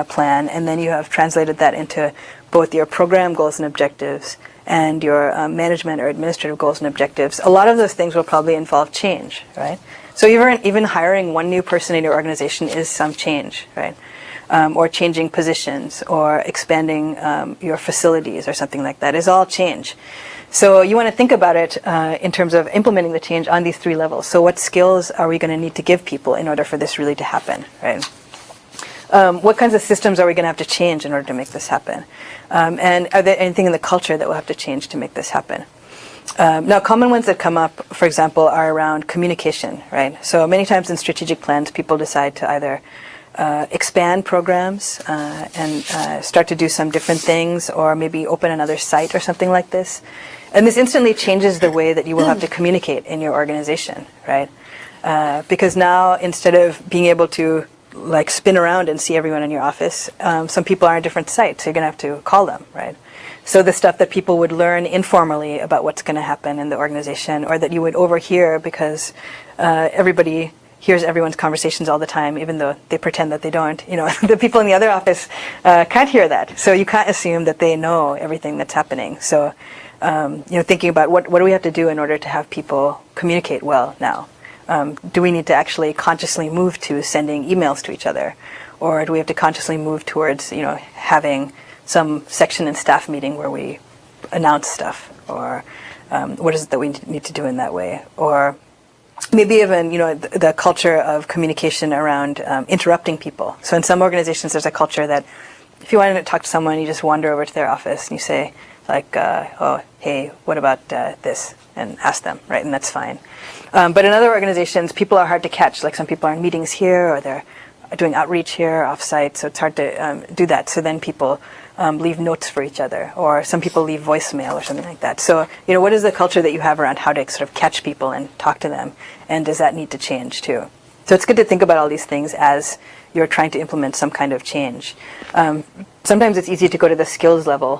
plan, and then you have translated that into both your program goals and objectives and your management or administrative goals and objectives, a lot of those things will probably involve change, right? So even hiring one new person in your organization is some change, right? Or changing positions or expanding your facilities or something like that is all change. So you want to think about it in terms of implementing the change on these 3 levels. So what skills are we going to need to give people in order for this really to happen, right? What kinds of systems are we going to have to change in order to make this happen? And are there anything in the culture that will have to change to make this happen? Now, common ones that come up, for example, are around communication, right? So many times in strategic plans, people decide to either expand programs and start to do some different things, or maybe open another site or something like this. And this instantly changes the way that you will have to communicate in your organization, right? Because now, instead of being able to like spin around and see everyone in your office, some people are on different sites, so you're going to have to call them, right? So the stuff that people would learn informally about what's going to happen in the organization, or that you would overhear because everybody hears everyone's conversations all the time, even though they pretend that they don't. You know, the people in the other office can't hear that, so you can't assume that they know everything that's happening. So, thinking about what do we have to do in order to have people communicate well now? Do we need to actually consciously move to sending emails to each other? Or do we have to consciously move towards, having some section in staff meeting where we announce stuff? Or what is it that we need to do in that way? Or maybe even, the culture of communication around interrupting people. So in some organizations, there's a culture that if you want to talk to someone, you just wander over to their office and you say, like, oh, hey, what about this? And ask them, right? And that's fine. But in other organizations, people are hard to catch. Like some people are in meetings here, or they're doing outreach here, off-site, so it's hard to do that. So then people leave notes for each other, or some people leave voicemail or something like that. So, what is the culture that you have around how to sort of catch people and talk to them? And does that need to change too? So it's good to think about all these things as you're trying to implement some kind of change. Sometimes it's easy to go to the skills level,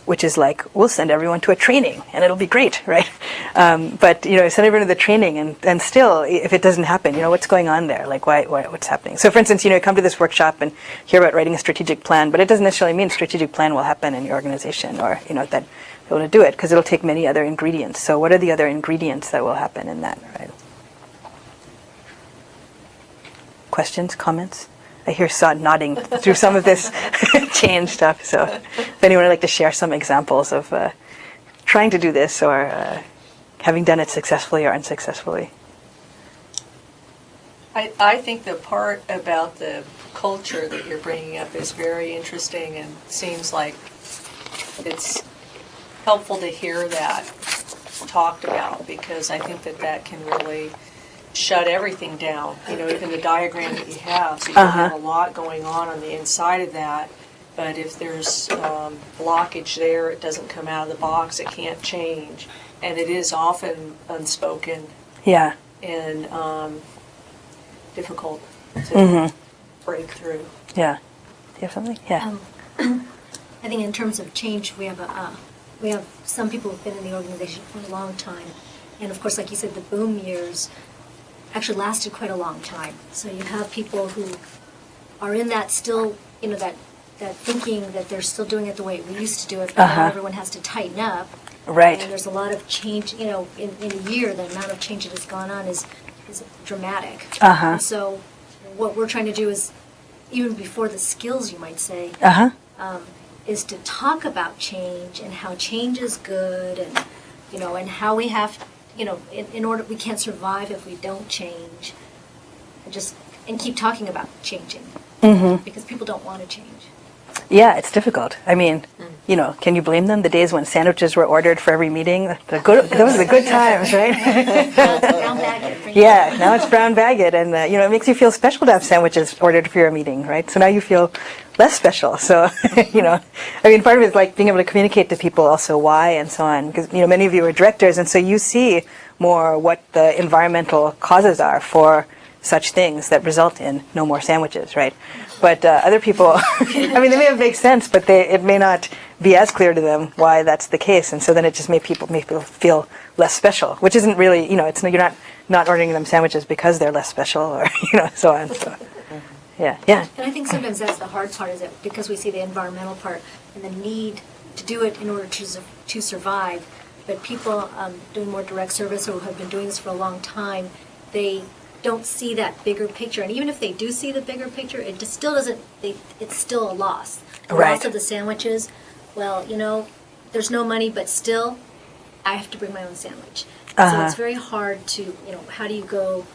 which is like, we'll send everyone to a training and it'll be great, right? But send everyone to the training and still, if it doesn't happen, what's going on there? Like, what's happening? So for instance, you come to this workshop and hear about writing a strategic plan, but it doesn't necessarily mean strategic plan will happen in your organization, or, that you'll be able to do it, because it'll take many other ingredients. So what are the other ingredients that will happen in that, right? Questions, comments? I hear Saad nodding through some of this change stuff. So if anyone would like to share some examples of trying to do this, or having done it successfully or unsuccessfully. I think the part about the culture that you're bringing up is very interesting, and seems like it's helpful to hear that talked about, because I think that can really shut everything down, even the diagram that you have. So you have a lot going on the inside of that, but if there's blockage there, it doesn't come out of the box, it can't change. And it is often unspoken. Yeah. And difficult to break through. Yeah. Do you have something? Yeah. I think in terms of change, we have some people who've been in the organization for a long time. And of course, like you said, the boom years actually lasted quite a long time. So you have people who are in that still, that thinking that they're still doing it the way we used to do it, but now everyone has to tighten up. Right. And there's a lot of change, in a year, the amount of change that has gone on is dramatic. And so what we're trying to do is, even before the skills, you might say, is to talk about change and how change is good, and, and how we have, in order, we can't survive if we don't change, and keep talking about changing, because people don't want to change. Yeah, it's difficult. I mean, can you blame them? The days when sandwiches were ordered for every meeting, those are the good times, right? Brown baguette. Yeah, now it's brown baguette, and it makes you feel special to have sandwiches ordered for your meeting, right? So now you feel less special. So, part of it is like being able to communicate to people also why and so on, because, many of you are directors, and so you see more what the environmental causes are for such things that result in no more sandwiches, right? But other people, they may have made sense, but it may not be as clear to them why that's the case, and so then it just makes people feel less special, which isn't really, you're not ordering them sandwiches because they're less special, or so on. So, Yeah. Yeah. And I think sometimes that's the hard part, is that because we see the environmental part and the need to do it in order to survive, but people doing more direct service or who have been doing this for a long time, they don't see that bigger picture. And even if they do see the bigger picture, it just still doesn't, it's still a loss. The loss of the sandwiches, well, there's no money, but still, I have to bring my own sandwich. So it's very hard to, how do you go...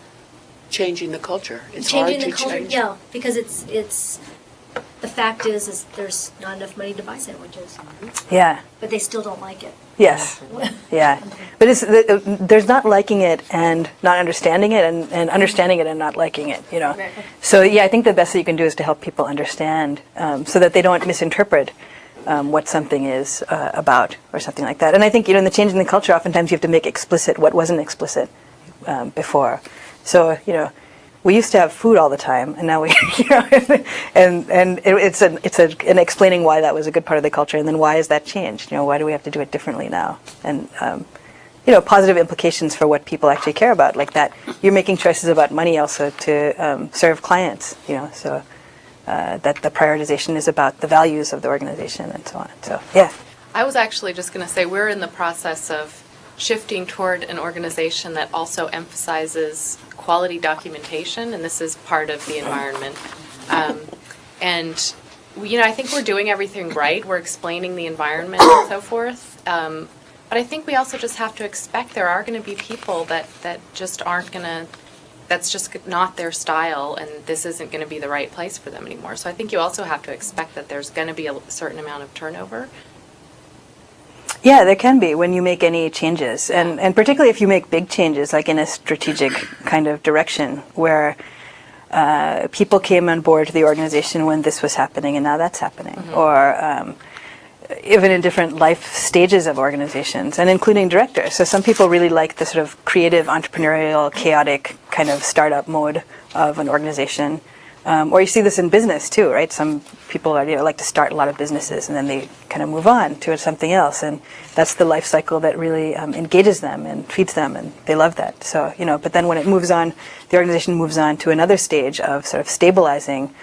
Changing the culture. It's Changing hard the to culture, change. yeah, because it's the fact is there's not enough money to buy sandwiches, Yeah. but they still don't like it. Yes. Yeah. But there's not liking it and not understanding it, and understanding it and not liking it, So, yeah, I think the best that you can do is to help people understand, so that they don't misinterpret what something is about or something like that. And I think, in the change in the culture, oftentimes you have to make explicit what wasn't explicit before. So, we used to have food all the time, and now we, it's an explaining why that was a good part of the culture, and then why has that changed? Why do we have to do it differently now? And positive implications for what people actually care about, like that you're making choices about money also to serve clients. So that the prioritization is about the values of the organization and so on. So yeah. I was actually just going to say we're in the process of shifting toward an organization that also emphasizes quality documentation, and this is part of the environment. And I think we're doing everything right. We're explaining the environment and so forth. But I think we also just have to expect there are going to be people that just aren't going to, that's just not their style, and this isn't going to be the right place for them anymore. So I think you also have to expect that there's going to be a certain amount of turnover. Yeah, there can be when you make any changes, and particularly if you make big changes, like in a strategic kind of direction, where people came on board to the organization when this was happening and now that's happening, or even in different life stages of organizations, and including directors. So some people really like the sort of creative, entrepreneurial, chaotic kind of startup mode of an organization. Or you see this in business too, right? Some people like to start a lot of businesses and then they kind of move on to something else, and that's the life cycle that really engages them and feeds them, and they love that. So but then when it moves on, the organization moves on to another stage of sort of stabilizing,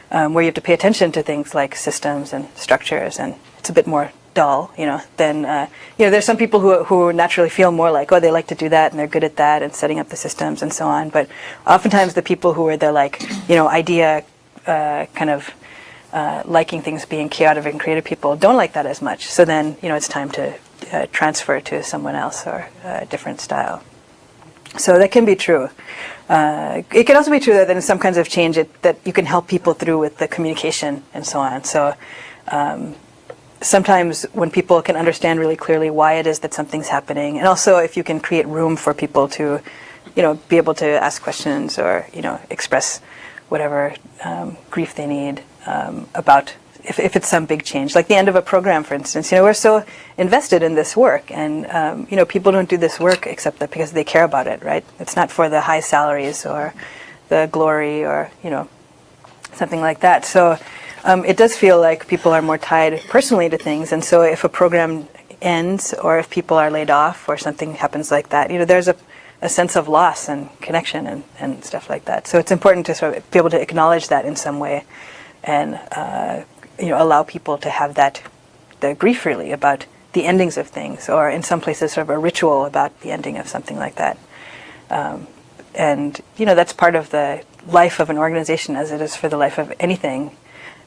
where you have to pay attention to things like systems and structures, and it's a bit more dull, then there's some people who naturally feel more like, they like to do that and they're good at that and setting up the systems and so on. But oftentimes the people who are the idea kind of liking things being chaotic and creative people don't like that as much. So then it's time to transfer to someone else or a different style. So that can be true. It can also be true that in some kinds of change that you can help people through with the communication and so on. So sometimes when people can understand really clearly why it is that something's happening, and also if you can create room for people to, be able to ask questions or, express whatever grief they need about if it's some big change, like the end of a program, for instance. We're so invested in this work, and people don't do this work except that because they care about it, right? It's not for the high salaries or the glory or something like that. So it does feel like people are more tied personally to things, and so if a program ends or if people are laid off or something happens like that, there's a sense of loss and connection and stuff like that. So it's important to sort of be able to acknowledge that in some way, and allow people to have the grief really about the endings of things, or in some places sort of a ritual about the ending of something like that. And that's part of the life of an organization, as it is for the life of anything.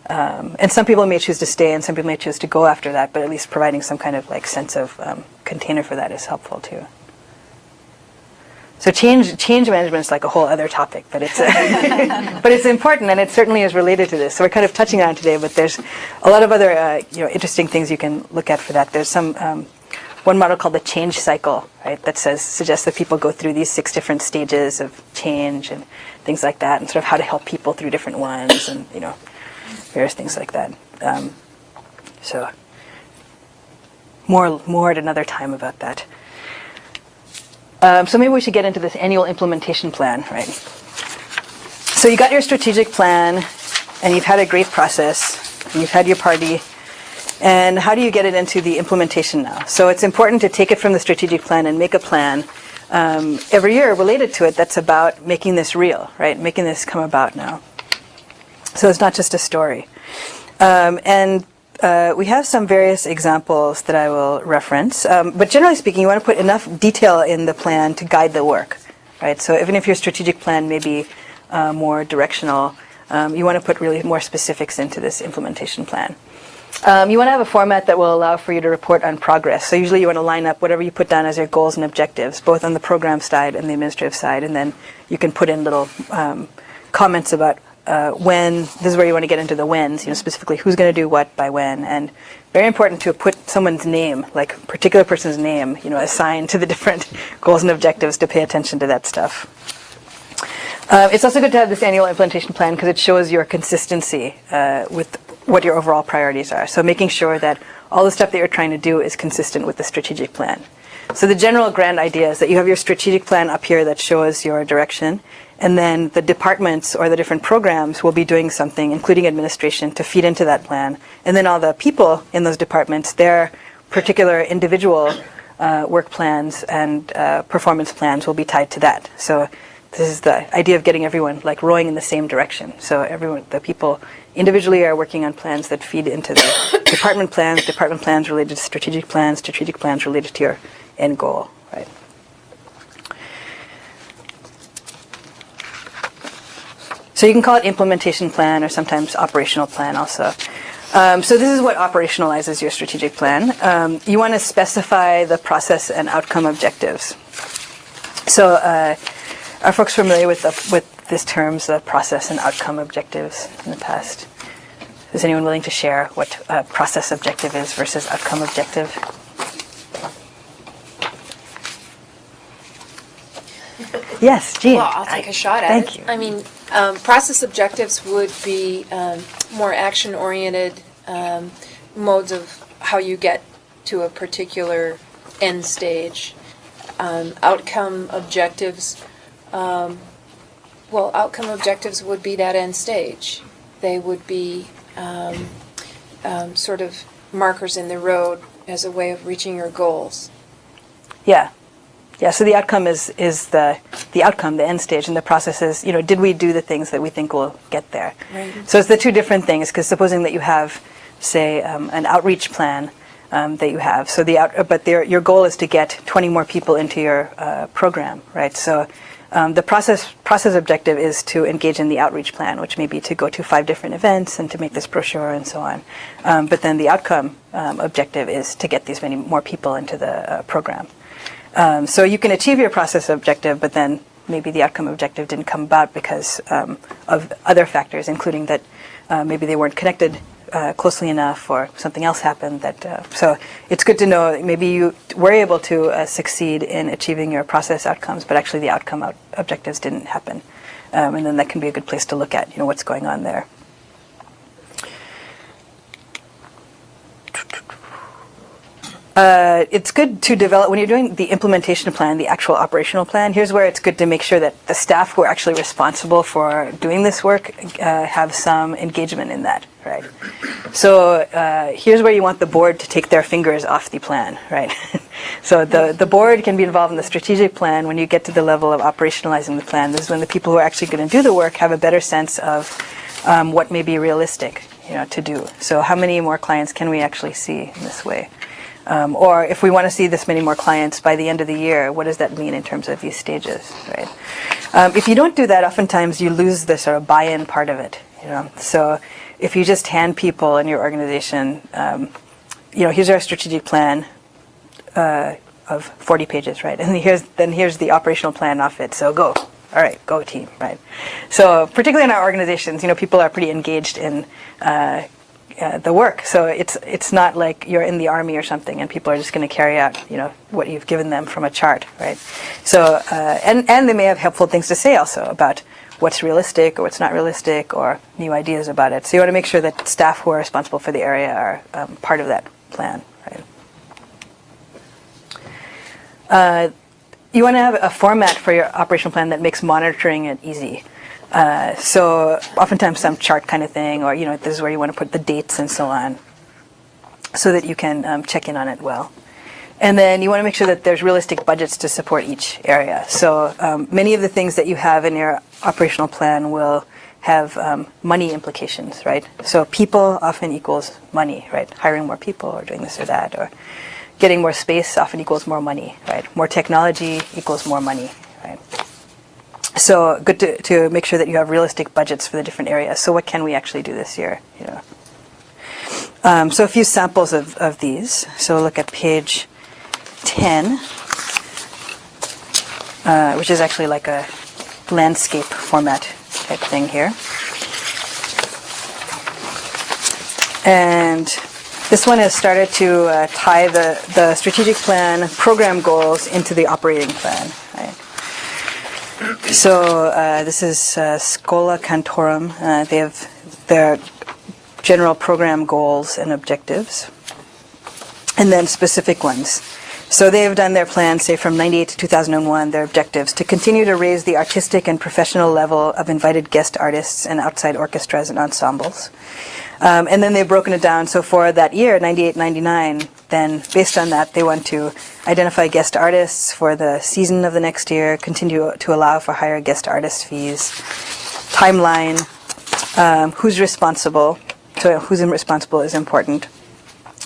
And some people may choose to stay, and some people may choose to go after that, but at least providing some kind of sense of container for that is helpful too. So change management is like a whole other topic, but it's but it's important, and it certainly is related to this. So we're kind of touching on it today, but there's a lot of other interesting things you can look at for that. There's some one model called the change cycle, right? That suggests that people go through these 6 different stages of change and things like that, and sort of how to help people through different ones, and various things like that. So more at another time about that. So maybe we should get into this annual implementation plan, right? So you got your strategic plan, and you've had a great process, and you've had your party, and how do you get it into the implementation now? So it's important to take it from the strategic plan and make a plan every year related to it that's about making this real, right? Making this come about now. So it's not just a story. And we have some various examples that I will reference. But generally speaking, you want to put enough detail in the plan to guide the work, right? So even if your strategic plan may be more directional, you want to put really more specifics into this implementation plan. You want to have a format that will allow for you to report on progress. So usually you want to line up whatever you put down as your goals and objectives, both on the program side and the administrative side, and then you can put in little comments about when. This is where you want to get into the whens, specifically who's going to do what by when, and very important to put someone's name, like a particular person's name, assigned to the different goals and objectives to pay attention to that stuff. It's also good to have this annual implementation plan because it shows your consistency with what your overall priorities are. So making sure that all the stuff that you're trying to do is consistent with the strategic plan. So the general grand idea is that you have your strategic plan up here that shows your direction, and then the departments or the different programs will be doing something, including administration, to feed into that plan. And then all the people in those departments, their particular individual work plans and performance plans will be tied to that. So this is the idea of getting everyone like rowing in the same direction. So the people individually are working on plans that feed into the department plans related to strategic plans related to your end goal, right? So you can call it implementation plan or sometimes operational plan also. So this is what operationalizes your strategic plan. You want to specify the process and outcome objectives. So are folks familiar with this terms, the process and outcome objectives in the past? Is anyone willing to share what a process objective is versus outcome objective? Yes, Jean. Well, I'll take a shot at it. Thank you. I mean, process objectives would be more action-oriented modes of how you get to a particular end stage. Outcome objectives, outcome objectives would be that end stage. They would be sort of markers in the road as a way of reaching your goals. Yeah. Yeah, so the outcome is the outcome, the end stage, and the process is, did we do the things that we think will get there? Right. So it's the two different things, because supposing that you have, say, an outreach plan that you have, so your goal is to get 20 more people into your program, right? So the process objective is to engage in the outreach plan, which may be to go to 5 different events and to make this brochure and so on. But then the outcome objective is to get these many more people into the program. So you can achieve your process objective, but then maybe the outcome objective didn't come about because of other factors, including that maybe they weren't connected closely enough or something else happened. So it's good to know maybe you were able to succeed in achieving your process outcomes, but actually the outcome objectives didn't happen. And then that can be a good place to look at what's going on there. It's good to develop, when you're doing the implementation plan, the actual operational plan, here's where it's good to make sure that the staff who are actually responsible for doing this work have some engagement in that, right? So here's where you want the board to take their fingers off the plan, right? So the board can be involved in the strategic plan. When you get to the level of operationalizing the plan, this is when the people who are actually going to do the work have a better sense of what may be realistic, to do. So how many more clients can we actually see in this way? Or if we want to see this many more clients by the end of the year, what does that mean in terms of these stages, right? If you don't do that, oftentimes you lose the sort of buy-in part of it. So if you just hand people in your organization, here's our strategic plan of 40 pages, right? And here's the operational plan off it. So go. All right, go team, right? So particularly in our organizations, people are pretty engaged in the work. So it's not like you're in the army or something and people are just going to carry out, what you've given them from a chart, right? So, and they may have helpful things to say also about what's realistic or what's not realistic or new ideas about it. So you want to make sure that staff who are responsible for the area are part of that plan, right? You want to have a format for your operational plan that makes monitoring it easy. So oftentimes some chart kind of thing, or this is where you want to put the dates and so on, so that you can check in on it well. And then you want to make sure that there's realistic budgets to support each area. So many of the things that you have in your operational plan will have money implications, right? So people often equals money, right? Hiring more people or doing this or that, or getting more space often equals more money, right? More technology equals more money, right? So good to make sure that you have realistic budgets for the different areas. So what can we actually do this year? You know, so a few samples of these. So we'll look at page 10, which is actually like a landscape format type thing here. And this one has started to tie the strategic plan program goals into the operating plan. Right? So this is Schola Cantorum. They have their general program goals and objectives, and then specific ones. So they have done their plan, say, from 98 to 2001, their objectives, to continue to raise the artistic and professional level of invited guest artists and outside orchestras and ensembles. And then they've broken it down. So for that year, 98-99, then based on that, they want to identify guest artists for the season of the next year, continue to allow for higher guest artist fees, timeline, who's responsible. So who's responsible is important.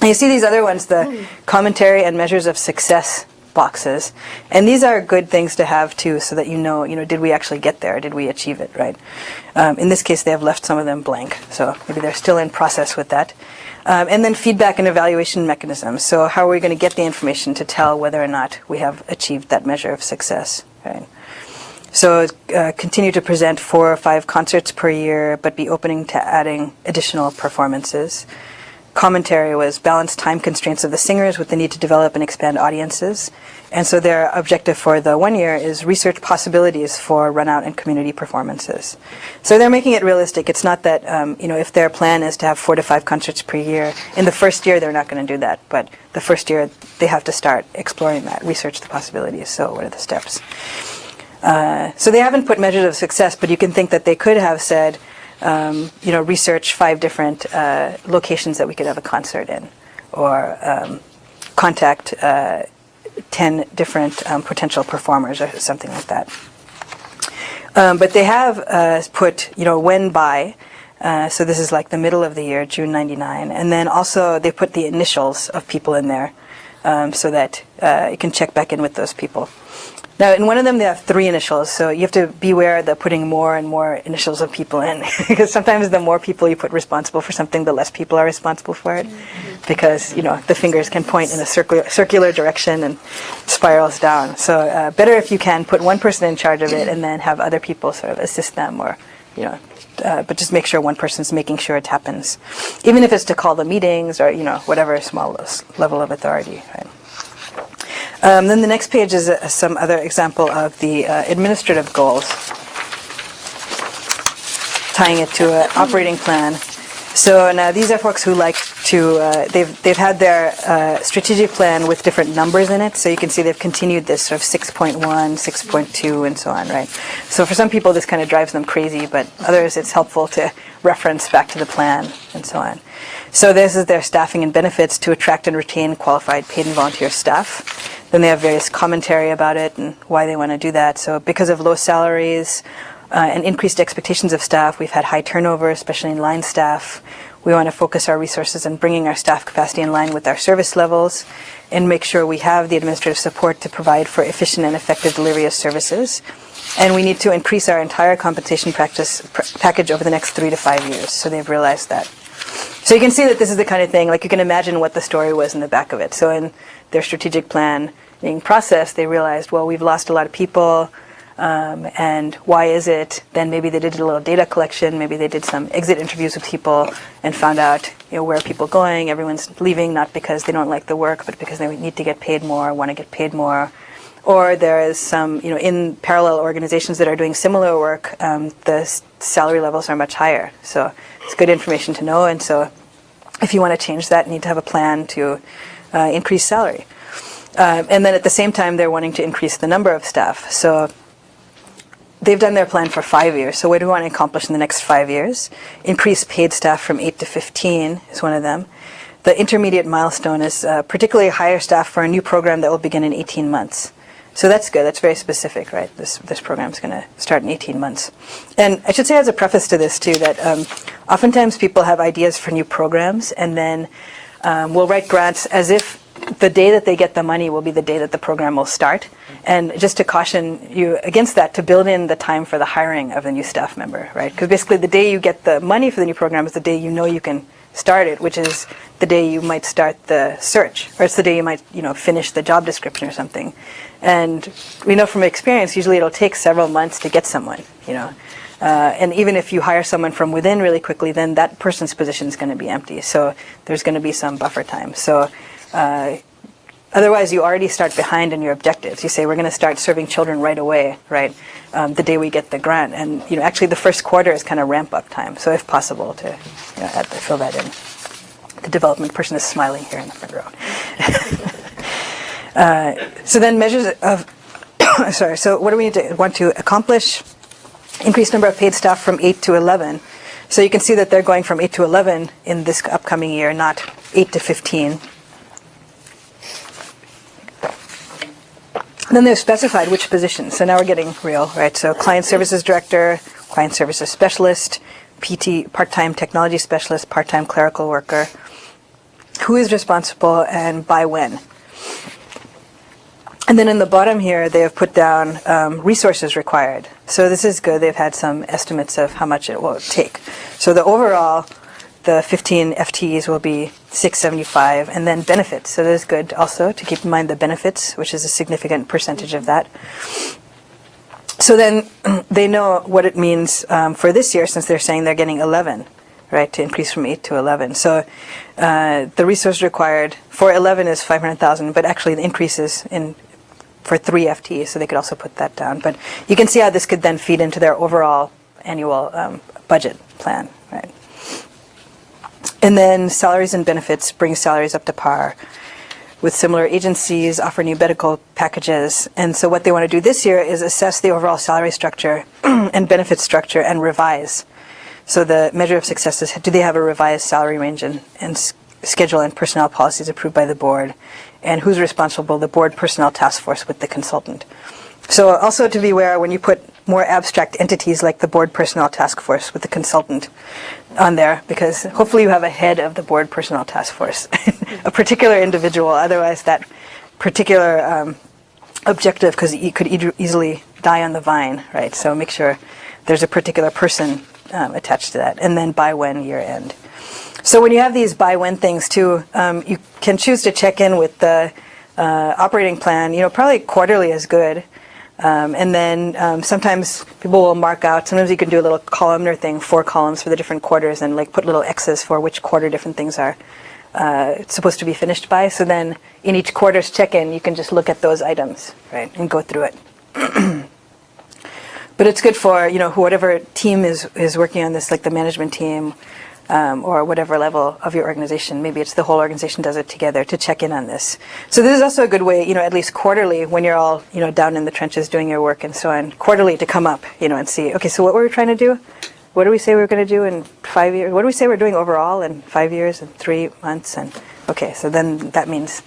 And you see these other ones, the commentary and measures of success boxes. And these are good things to have too, so that you know, did we actually get there? Did we achieve it, right? In this case, they have left some of them blank. So maybe they're still in process with that. And then feedback and evaluation mechanisms. So how are we going to get the information to tell whether or not we have achieved that measure of success, right? So continue to present 4 or 5 concerts per year, but be opening to adding additional performances. Commentary was balance time constraints of the singers with the need to develop and expand audiences. And so their objective for the 1 year is research possibilities for run-out and community performances. So they're making it realistic. It's not that, if their plan is to have 4 to 5 concerts per year, in the first year they're not going to do that. But the first year they have to start exploring that, research the possibilities. So what are the steps? So they haven't put measures of success, but you can think that they could have said, research 5 different locations that we could have a concert in, or contact 10 different potential performers or something like that. But they have put, when by, so this is like the middle of the year, June 99, and then also they put the initials of people in there so that you can check back in with those people. Now, in one of them, they have 3 initials, so you have to beware that putting more and more initials of people in, because sometimes the more people you put responsible for something, the less people are responsible for it, because, the fingers can point in a circular direction and spirals down. So better if you can put one person in charge of it and then have other people sort of assist them, or, but just make sure one person's making sure it happens, even if it's to call the meetings or, whatever small level of authority, right? Then the next page is some other example of the administrative goals, tying it to an operating plan. So now these are folks who like to, they've had their strategic plan with different numbers in it. So you can see they've continued this sort of 6.1, 6.2, and so on, right? So for some people this kind of drives them crazy, but others it's helpful to reference back to the plan and so on. So this is their staffing and benefits to attract and retain qualified paid and volunteer staff. Then they have various commentary about it and why they want to do that. So because of low salaries and increased expectations of staff, we've had high turnover, especially in line staff. We want to focus our resources on bringing our staff capacity in line with our service levels and make sure we have the administrative support to provide for efficient and effective delivery of services. And we need to increase our entire compensation package over the next 3 to 5 years. So they've realized that. So you can see that this is the kind of thing, like you can imagine what the story was in the back of it. So in their strategic plan being processed, they realized, well, we've lost a lot of people, and why is it? Then maybe they did a little data collection, maybe they did some exit interviews with people and found out, where are people going? Everyone's leaving not because they don't like the work, but because they need to get paid more, want to get paid more. Or there is some, in parallel organizations that are doing similar work, the salary levels are much higher. So it's good information to know. And so if you want to change that, you need to have a plan to increase salary. And then at the same time, they're wanting to increase the number of staff. So they've done their plan for 5 years. So what do we want to accomplish in the next 5 years? Increase paid staff from 8 to 15 is one of them. The intermediate milestone is particularly hire staff for a new program that will begin in 18 months. So that's good. That's very specific, right? This program's going to start in 18 months. And I should say as a preface to this, too, that oftentimes people have ideas for new programs, and then we'll write grants as if the day that they get the money will be the day that the program will start. And just to caution you against that, to build in the time for the hiring of the new staff member, right? Because basically the day you get the money for the new program is the day you know you can start it, which is the day you might start the search, or it's the day you might, finish the job description or something. And we know from experience, usually it'll take several months to get someone, and even if you hire someone from within really quickly, then that person's position is going to be empty. So there's going to be some buffer time. So otherwise, you already start behind in your objectives. You say, we're going to start serving children right away, right, the day we get the grant. And, actually the first quarter is kind of ramp-up time. So if possible, to fill that in. The development person is smiling here in the front row. So then measures of, so what do we want to accomplish? Increase number of paid staff from 8 to 11. So you can see that they're going from 8 to 11 in this upcoming year, not 8 to 15. Then they've specified which positions. So now we're getting real, right? So client services director, client services specialist, PT, part-time technology specialist, part-time clerical worker. Who is responsible and by when? And then in the bottom here, they have put down resources required. So this is good. They've had some estimates of how much it will take. So the overall, the 15 FTEs will be $675, and then benefits. So that is good also to keep in mind the benefits, which is a significant percentage of that. So then they know what it means for this year, since they're saying they're getting 11, right, to increase from 8 to 11. So the resource required for 11 is 500,000, but actually the increase is for 3 FTEs, so they could also put that down. But you can see how this could then feed into their overall annual budget plan, right? And then salaries and benefits, bring salaries up to par with similar agencies, offer new medical packages. And so what they want to do this year is assess the overall salary structure and benefit structure and revise. So the measure of success is, do they have a revised salary range and schedule and personnel policies approved by the board? And who's responsible? The board personnel task force with the consultant. So also to be aware, when you put more abstract entities like the board personnel task force with the consultant on there, because hopefully you have a head of the board personnel task force, a particular individual, otherwise that particular objective could easily die on the vine, right? So make sure there's a particular person attached to that, and then by when year end. So when you have these by when things too, you can choose to check in with the operating plan. Probably quarterly is good. And then sometimes people will mark out, sometimes you can do a little columnar thing, 4 columns for the different quarters, and like put little X's for which quarter different things are supposed to be finished by. So then in each quarter's check-in, you can just look at those items, right, and go through it. But it's good for, whatever team is working on this, like the management team, or whatever level of your organization. Maybe it's the whole organization does it together to check in on this. So this is also a good way, at least quarterly, when you're all, down in the trenches doing your work and so on, quarterly to come up, and see, okay, so what were we trying to do? What do we say we were going to do in 5 years? What do we say we're doing overall in 5 years and 3 months? And okay, so then that means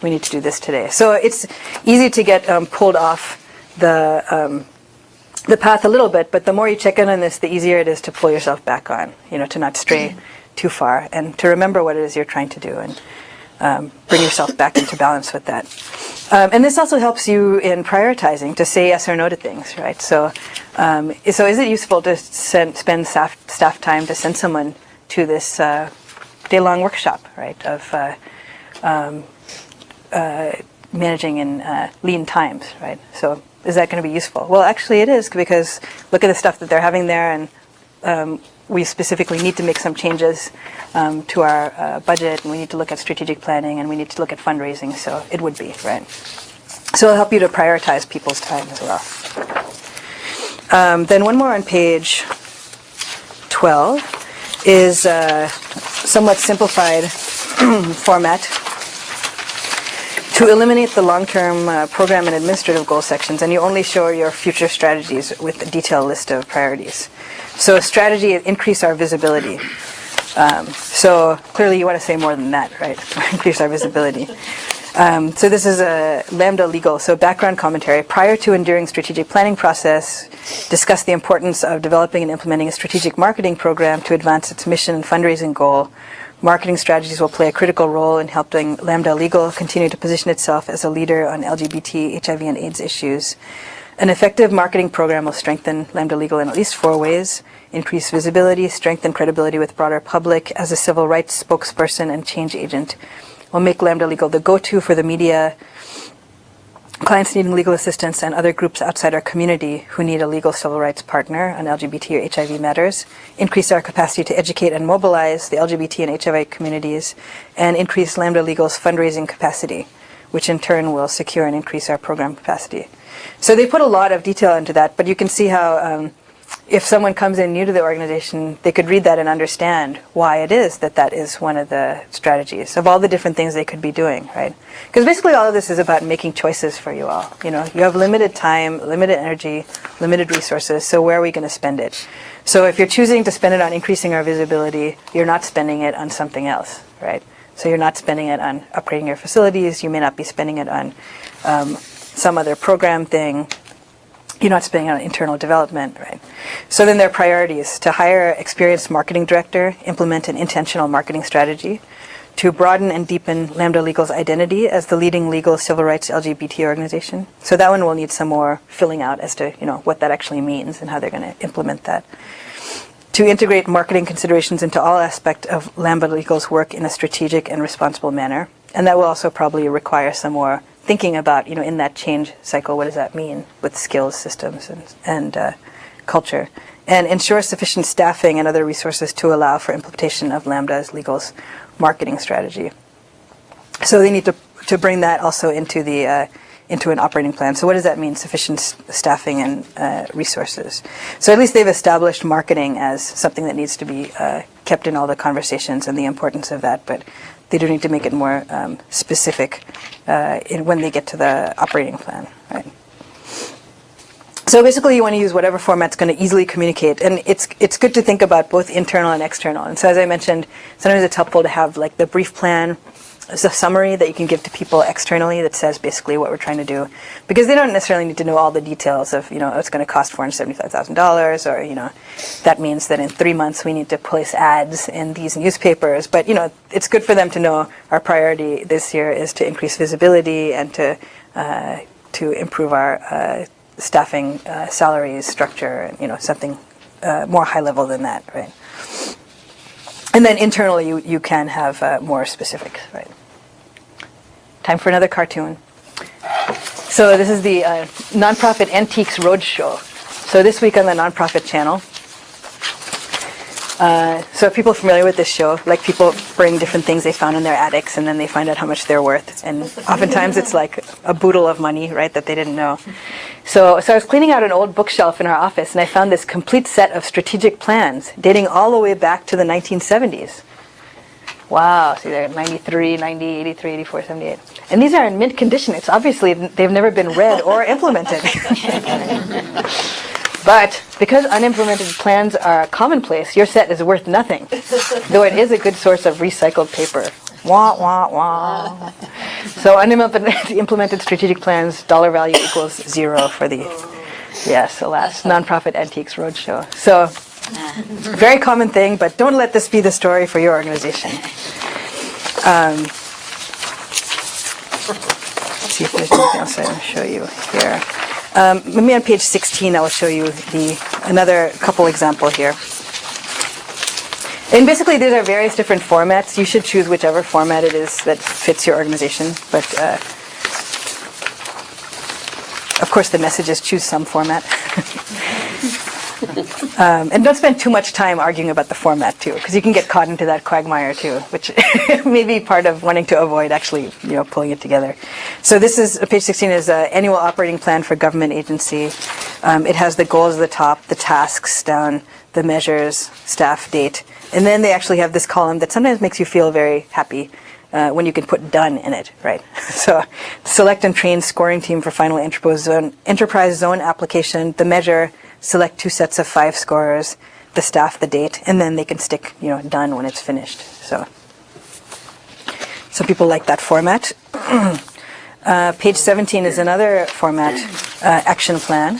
we need to do this today. So it's easy to get pulled off the path a little bit, but the more you check in on this, the easier it is to pull yourself back on, to not stray too far, and to remember what it is you're trying to do, and bring yourself back into balance with that. And this also helps you in prioritizing, to say yes or no to things, right? So is it useful to spend staff time to send someone to this day-long workshop, right, of managing in lean times, right? So is that going to be useful? Well, actually it is, because look at the stuff that they're having there, and we specifically need to make some changes to our budget, and we need to look at strategic planning, and we need to look at fundraising, so it would be, right? So it'll help you to prioritize people's time as well. Then one more on page 12 is a somewhat simplified format to eliminate the long-term program and administrative goal sections, and you only show your future strategies with a detailed list of priorities. So strategy, increase our visibility. So clearly you want to say more than that, right? Increase our visibility. So this is a Lambda Legal, so background commentary. Prior to and during strategic planning process, discuss the importance of developing and implementing a strategic marketing program to advance its mission and fundraising goal. Marketing strategies will play a critical role in helping Lambda Legal continue to position itself as a leader on LGBT, HIV, and AIDS issues. An effective marketing program will strengthen Lambda Legal in at least 4 ways: increase visibility, strengthen credibility with broader public as a civil rights spokesperson and change agent, will make Lambda Legal the go-to for the media, clients needing legal assistance, and other groups outside our community who need a legal civil rights partner on LGBT or HIV matters, increase our capacity to educate and mobilize the LGBT and HIV communities, and increase Lambda Legal's fundraising capacity, which in turn will secure and increase our program capacity. So they put a lot of detail into that, but you can see how if someone comes in new to the organization, they could read that and understand why it is that that is one of the strategies of all the different things they could be doing, right? Because basically all of this is about making choices for you all. You know, you have limited time, limited energy, limited resources, so where are we going to spend it? So if you're choosing to spend it on increasing our visibility, you're not spending it on something else, right? So you're not spending it on upgrading your facilities, you may not be spending it on some other program thing. You're not spending on internal development, right? So then their priorities: to hire an experienced marketing director, implement an intentional marketing strategy, to broaden and deepen Lambda Legal's identity as the leading legal civil rights LGBT organization. So that one will need some more filling out as to, you know, what that actually means and how they're going to implement that. To integrate marketing considerations into all aspects of Lambda Legal's work in a strategic and responsible manner. And that will also probably require some more thinking about, you know, in that change cycle, what does that mean with skills, systems, and culture. And ensure sufficient staffing and other resources to allow for implementation of Lambda's Legal's marketing strategy. So they need to bring that also into the into an operating plan. So what does that mean, sufficient staffing and resources? So at least they've established marketing as something that needs to be kept in all the conversations and the importance of that, but they do need to make it more specific when they get to the operating plan, right? So basically you want to use whatever format's going to easily communicate, and it's good to think about both internal and external. And so as I mentioned, sometimes it's helpful to have like the brief plan, as a summary that you can give to people externally that says basically what we're trying to do, because they don't necessarily need to know all the details of, you know, it's going to cost $475,000, or, you know, that means that in 3 months we need to place ads in these newspapers. But, you know, it's good for them to know our priority this year is to increase visibility and to improve our staffing, salaries, structure, and, you know, something more high level than that, right? And then internally you can have more specifics, right? Time for another cartoon. So this is the Nonprofit Antiques Roadshow. So this week on the Nonprofit channel. So if people are familiar with this show, like people bring different things they found in their attics and then they find out how much they're worth. And oftentimes it's like a boodle of money, right, that they didn't know. So I was cleaning out an old bookshelf in our office and I found this complete set of strategic plans dating all the way back to the 1970s. Wow, see they're 93, 90, 83, 84, 78. And these are in mint condition. It's obviously they've never been read or implemented. But because unimplemented plans are commonplace, your set is worth nothing, though it is a good source of recycled paper. Wah, wah, wah. So unimplemented strategic plans, dollar value equals 0 for the, yes, alas, Nonprofit Antiques Roadshow. So, very common thing, but don't let this be the story for your organization. Let's see if there's anything else I can show you here. Maybe on page 16 I will show you another couple example here. And basically these are various different formats. You should choose whichever format it is that fits your organization. But of course the message is choose some format. And don't spend too much time arguing about the format too, because you can get caught into that quagmire too, which may be part of wanting to avoid actually, you know, pulling it together. So this is, page 16 is an annual operating plan for government agency. It has the goals at the top, the tasks down, the measures, staff, date. And then they actually have this column that sometimes makes you feel very happy when you can put done in it, right? So select and train scoring team for final enterprise zone application, the measure, select 2 sets of 5 scorers, the staff, the date, and then they can stick, you know, done when it's finished. So some people like that format. Page 17 is another format action plan.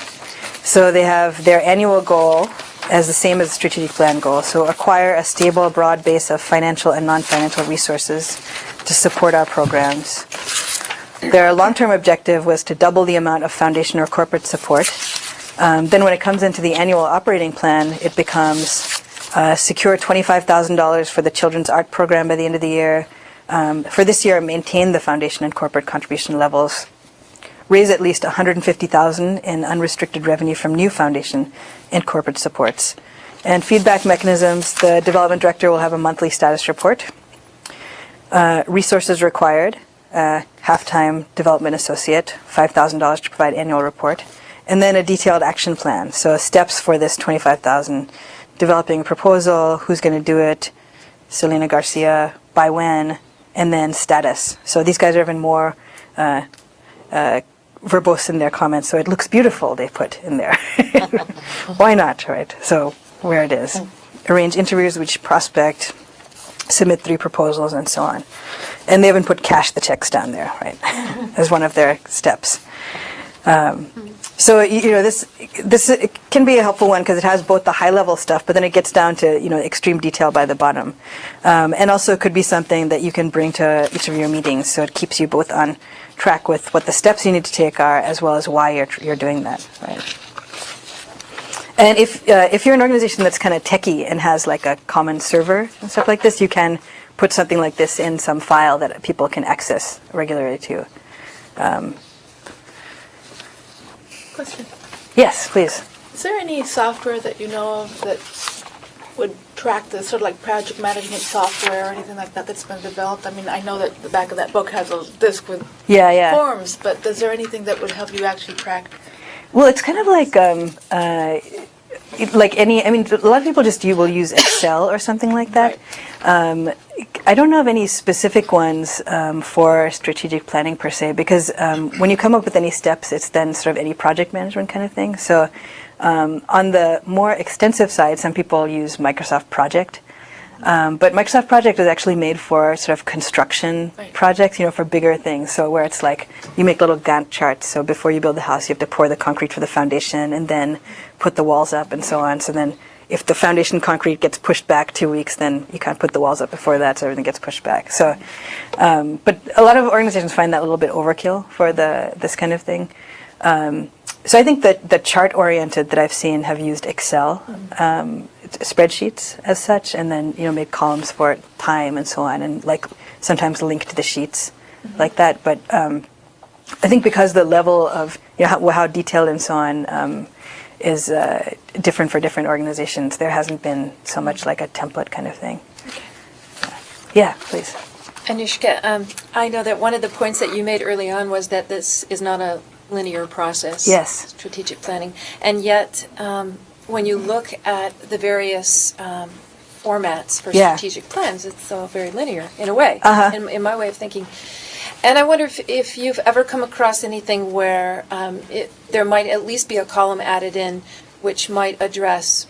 So they have their annual goal as the same as the strategic plan goal. So acquire a stable, broad base of financial and non-financial resources to support our programs. Their long-term objective was to double the amount of foundation or corporate support. Then when it comes into the annual operating plan, it becomes secure $25,000 for the children's art program by the end of the year. For this year, maintain the foundation and corporate contribution levels. Raise at least $150,000 in unrestricted revenue from new foundation and corporate supports. And feedback mechanisms, the development director will have a monthly status report. Resources required, half-time development associate, $5,000 to provide annual report. And then a detailed action plan. So steps for this $25,000, developing a proposal, who's going to do it, Selena Garcia, by when, and then status. So these guys are even more verbose in their comments. So it looks beautiful, they put in there. Why not, right? So where it is. Arrange interviews with each prospect, submit 3 proposals, and so on. And they even put cash the checks down there, right, as one of their steps. So this it can be a helpful one because it has both the high-level stuff, but then it gets down to extreme detail by the bottom, and also it could be something that you can bring to each of your meetings, so it keeps you both on track with what the steps you need to take are, as well as why you're doing that. Right. And if you're an organization that's kind of techie and has like a common server and stuff like this, you can put something like this in some file that people can access regularly too. Question. Yes, please. Is there any software that you know of that would track the sort of like project management software or anything like that that's been developed? I mean, I know that the back of that book has a disc with forms, but is there anything that would help you actually track? Well, it's kind of like any. I mean, a lot of people will use Excel or something like that. Right. I don't know of any specific ones for strategic planning per se, because when you come up with any steps, it's then sort of any project management kind of thing. So on the more extensive side, some people use Microsoft Project. But Microsoft Project is actually made for sort of construction projects, for bigger things. So where it's like you make little Gantt charts. So before you build the house, you have to pour the concrete for the foundation and then put the walls up and so on. So then if the foundation concrete gets pushed back 2 weeks, then you can't put the walls up before that, so everything gets pushed back. So, but a lot of organizations find that a little bit overkill for this kind of thing. So I think that the chart-oriented that I've seen have used Excel spreadsheets as such, and then made columns for time and so on, and like sometimes linked the sheets like that. But I think because the level of how detailed and so on is different for different organizations, there hasn't been so much like a template kind of thing. Yeah, please. Anushka, I know that one of the points that you made early on was that this is not a linear process. Yes. Strategic planning. And yet, when you look at the various formats for strategic plans, it's all very linear in a way, in my way of thinking. And I wonder if you've ever come across anything where there might at least be a column added in which might address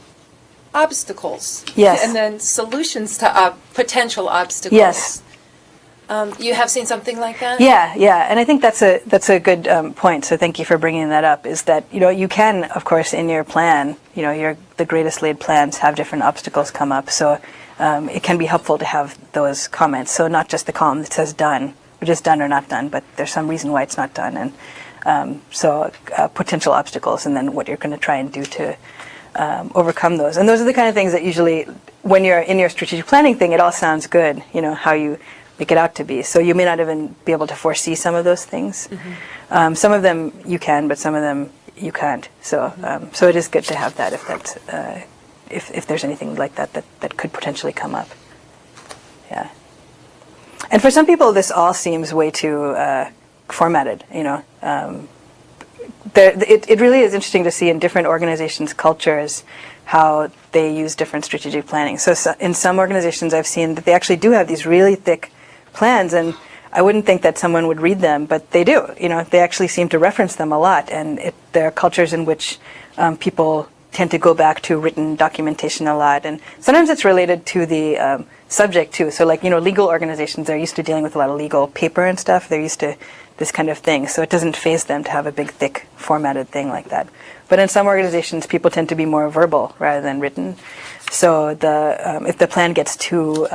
obstacles. Yes. And then solutions to potential obstacles. Yes. You have seen something like that? Yeah, and I think that's a good point. So thank you for bringing that up. Is that you can, of course, in your plan, the greatest laid plans have different obstacles come up. So it can be helpful to have those comments. So not just the column that says done, or just done or not done, but there's some reason why it's not done, and so potential obstacles, and then what you're going to try and do to overcome those. And those are the kind of things that usually, when you're in your strategic planning thing, it all sounds good. How you make it out to be. So you may not even be able to foresee some of those things. Mm-hmm. Some of them you can, but some of them you can't. So so it is good to have that if there's anything like that could potentially come up. Yeah. And for some people, this all seems way too formatted. It really is interesting to see in different organizations' cultures how they use different strategic planning. So in some organizations, I've seen that they actually do have these really thick plans, and I wouldn't think that someone would read them, but they do. They actually seem to reference them a lot, and there are cultures in which people tend to go back to written documentation a lot, and sometimes it's related to the subject too. So like, legal organizations are used to dealing with a lot of legal paper and stuff. They're used to this kind of thing, so it doesn't faze them to have a big, thick, formatted thing like that. But in some organizations, people tend to be more verbal rather than written. So if the plan gets too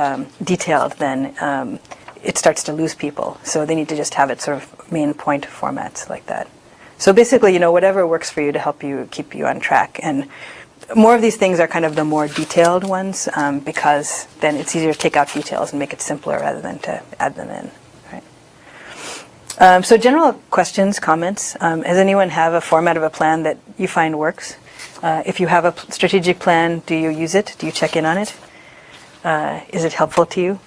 detailed, then it starts to lose people. So they need to just have it sort of main point formats like that. So basically, whatever works for you to help you keep you on track. And more of these things are kind of the more detailed ones, because then it's easier to take out details and make it simpler rather than to add them in. Right? So general questions, comments. Does anyone have a format of a plan that you find works? If you have a strategic plan, do you use it? Do you check in on it? Is it helpful to you?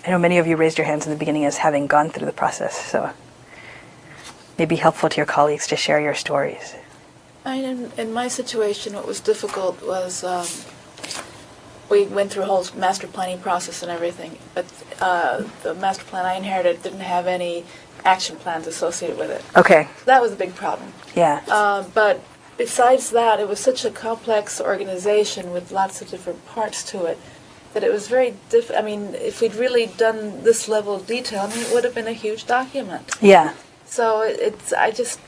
I know many of you raised your hands in the beginning as having gone through the process, so it may be helpful to your colleagues to share your stories. In my situation, what was difficult was we went through a whole master planning process and everything, but the master plan I inherited didn't have any action plans associated with it. Okay. That was a big problem. Yeah. But besides that, it was such a complex organization with lots of different parts to it that it was very I mean, if we'd really done this level of detail, it would have been a huge document. Yeah. So I just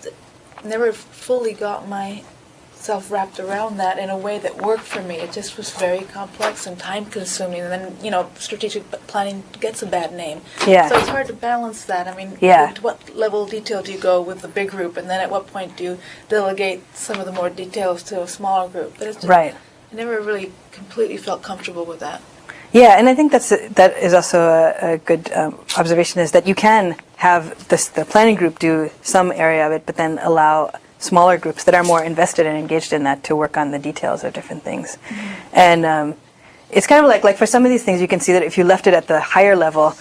never fully got myself wrapped around that in a way that worked for me. It just was very complex and time-consuming, and then, strategic planning gets a bad name. Yeah. So it's hard to balance that. I mean, yeah. To what level of detail do you go with the big group, and then at what point do you delegate some of the more details to a smaller group? But it's just, right. I never really completely felt comfortable with that. Yeah, and I think that is also a good observation, is that you can have the planning group do some area of it, but then allow smaller groups that are more invested and engaged in that to work on the details of different things. Mm-hmm. And it's kind of like for some of these things, you can see that if you left it at the higher level,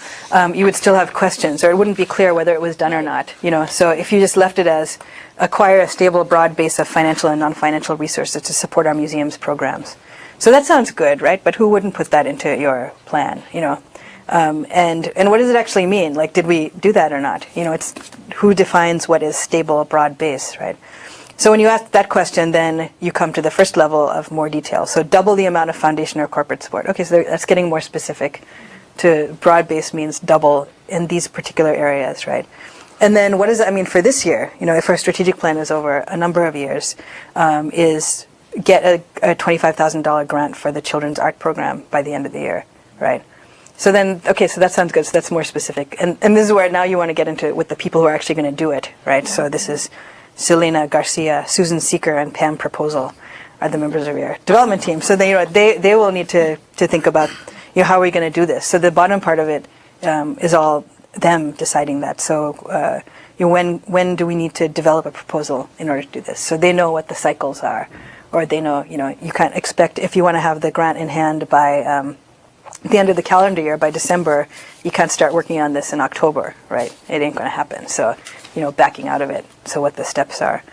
you would still have questions, or it wouldn't be clear whether it was done or not. So if you just left it as acquire a stable, broad base of financial and non-financial resources to support our museum's programs. So that sounds good, right? But who wouldn't put that into your plan, And what does it actually mean? Like, did we do that or not? It's who defines what is stable, broad base, right? So when you ask that question, then you come to the first level of more detail. So double the amount of foundation or corporate support. Okay, so that's getting more specific. To broad base means double in these particular areas, right? And then what does that mean for this year? If our strategic plan is over a number of years, is get a $25,000 grant for the children's art program by the end of the year, right? So then, okay, so that sounds good. So that's more specific. And this is where now you want to get into it with the people who are actually going to do it, right? So this is Selena Garcia, Susan Seeker, and Pam Proposal are the members of your development team. So they will need to think about, how are we going to do this? So the bottom part of it is all them deciding that. So when do we need to develop a proposal in order to do this? So they know what the cycles are. Or they know, you can't expect, if you want to have the grant in hand by the end of the calendar year, by December, you can't start working on this in October, right? It ain't going to happen. So, backing out of it. So what the steps are.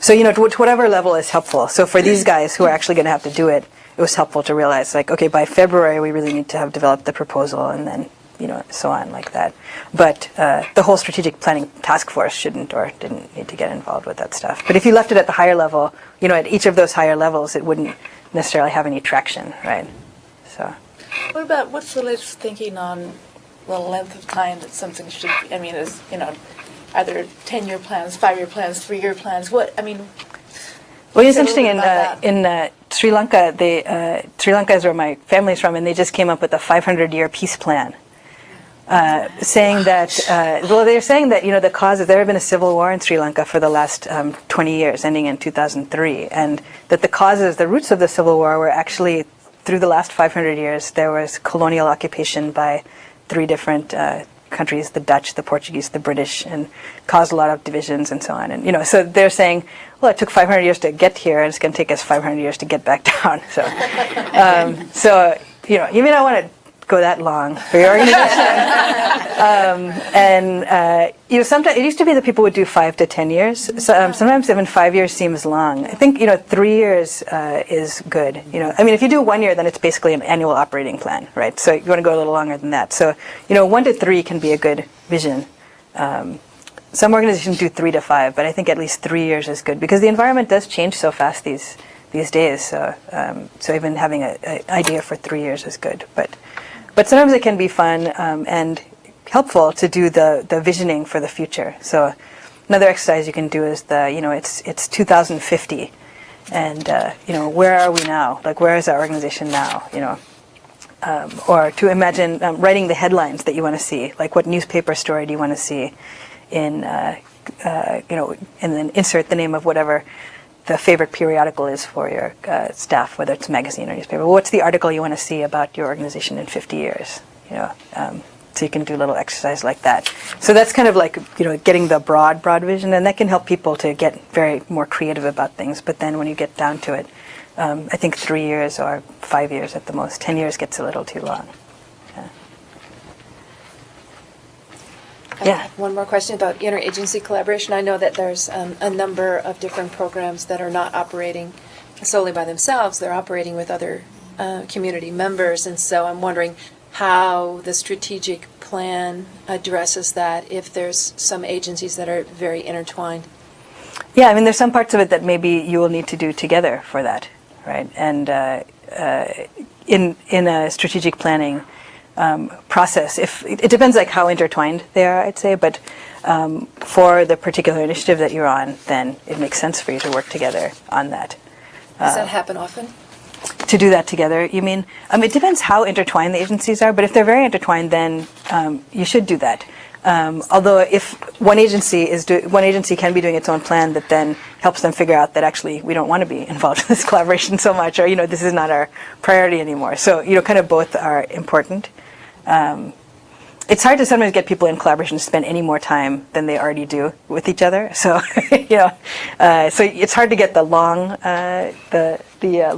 So, to whatever level is helpful. So for these guys who are actually going to have to do it, it was helpful to realize, like, okay, by February, we really need to have developed the proposal, and then, so on like that. But the whole strategic planning task force shouldn't or didn't need to get involved with that stuff. But if you left it at the higher level, at each of those higher levels, it wouldn't necessarily have any traction, right? So. What's the latest thinking on the length of time that something should be? I mean, are there 10-year plans, 5-year plans, 3-year plans? Well, it's interesting in Sri Lanka. Sri Lanka is where my family's from, and they just came up with a 500-year peace plan. Saying that, they're saying that, the causes, there have been a civil war in Sri Lanka for the last 20 years, ending in 2003, and that the roots of the civil war were actually, through the last 500 years, there was colonial occupation by 3 different countries, the Dutch, the Portuguese, the British, and caused a lot of divisions and so on. And, so they're saying, well, it took 500 years to get here, and it's going to take us 500 years to get back down. So, you may not want to go that long for your organization. Sometimes it used to be that people would do 5 to 10 years. So, sometimes even 5 years seems long. I think 3 years is good. If you do 1 year, then it's basically an annual operating plan, right? So you want to go a little longer than that. So 1 to 3 can be a good vision. some organizations do 3 to 5, but I think at least 3 years is good because the environment does change so fast these days. So even having an idea for 3 years is good. But sometimes it can be fun and helpful to do the visioning for the future. So another exercise you can do is it's 2050, and where are we now? Like, where is our organization now? Or to imagine writing the headlines that you want to see. Like, what newspaper story do you want to see in and then insert the name of whatever the favorite periodical is for your staff, whether it's a magazine or newspaper. Well, what's the article you want to see about your organization in 50 years? So you can do a little exercise like that. So that's kind of like, getting the broad vision, and that can help people to get very more creative about things. But then when you get down to it, I think 3 years or 5 years at the most. 10 years gets a little too long. Yeah. One more question about interagency collaboration. I know that there's a number of different programs that are not operating solely by themselves. They're operating with other community members, and so I'm wondering how the strategic plan addresses that if there's some agencies that are very intertwined. Yeah, I mean, there's some parts of it that maybe you will need to do together for that, right? And in a strategic planning process, if it depends like how intertwined they are, I'd say, but for the particular initiative that you're on, then it makes sense for you to work together on that. Does that happen often? To do that together, you mean? It depends how intertwined the agencies are, but if they're very intertwined, then you should do that. Although if one agency can be doing its own plan that then helps them figure out that actually we don't want to be involved in this collaboration so much, or this is not our priority anymore. So kind of both are important. It's hard to sometimes get people in collaboration to spend any more time than they already do with each other. So so it's hard to get the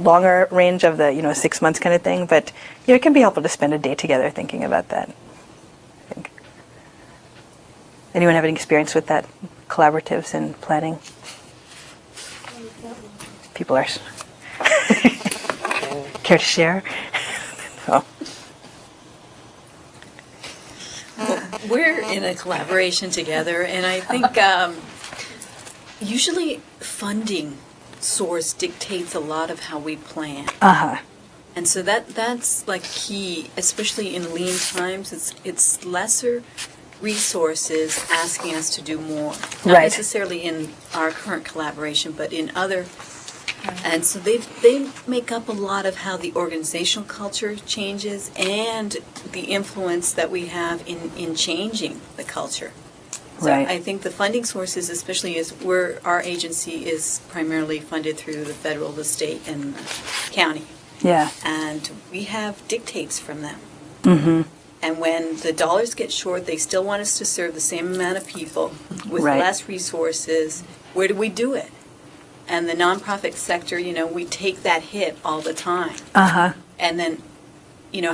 longer range of the 6 months kind of thing. But it can be helpful to spend a day together thinking about that. I think. Anyone have any experience with that, collaboratives and planning? People are care to share? Oh. We're in a collaboration together, and I think usually funding source dictates a lot of how we plan. Uh-huh. And so that's like key, especially in lean times. It's lesser resources asking us to do more. Not necessarily in our current collaboration, but in other. And so they make up a lot of how the organizational culture changes and the influence that we have in changing the culture. So I think the funding sources, especially is where our agency is primarily funded through the federal, the state, and the county. Yeah. And we have dictates from them. Mm-hmm. And when the dollars get short, they still want us to serve the same amount of people with less resources. Where do we do it? And the nonprofit sector, we take that hit all the time. Uh-huh. And then,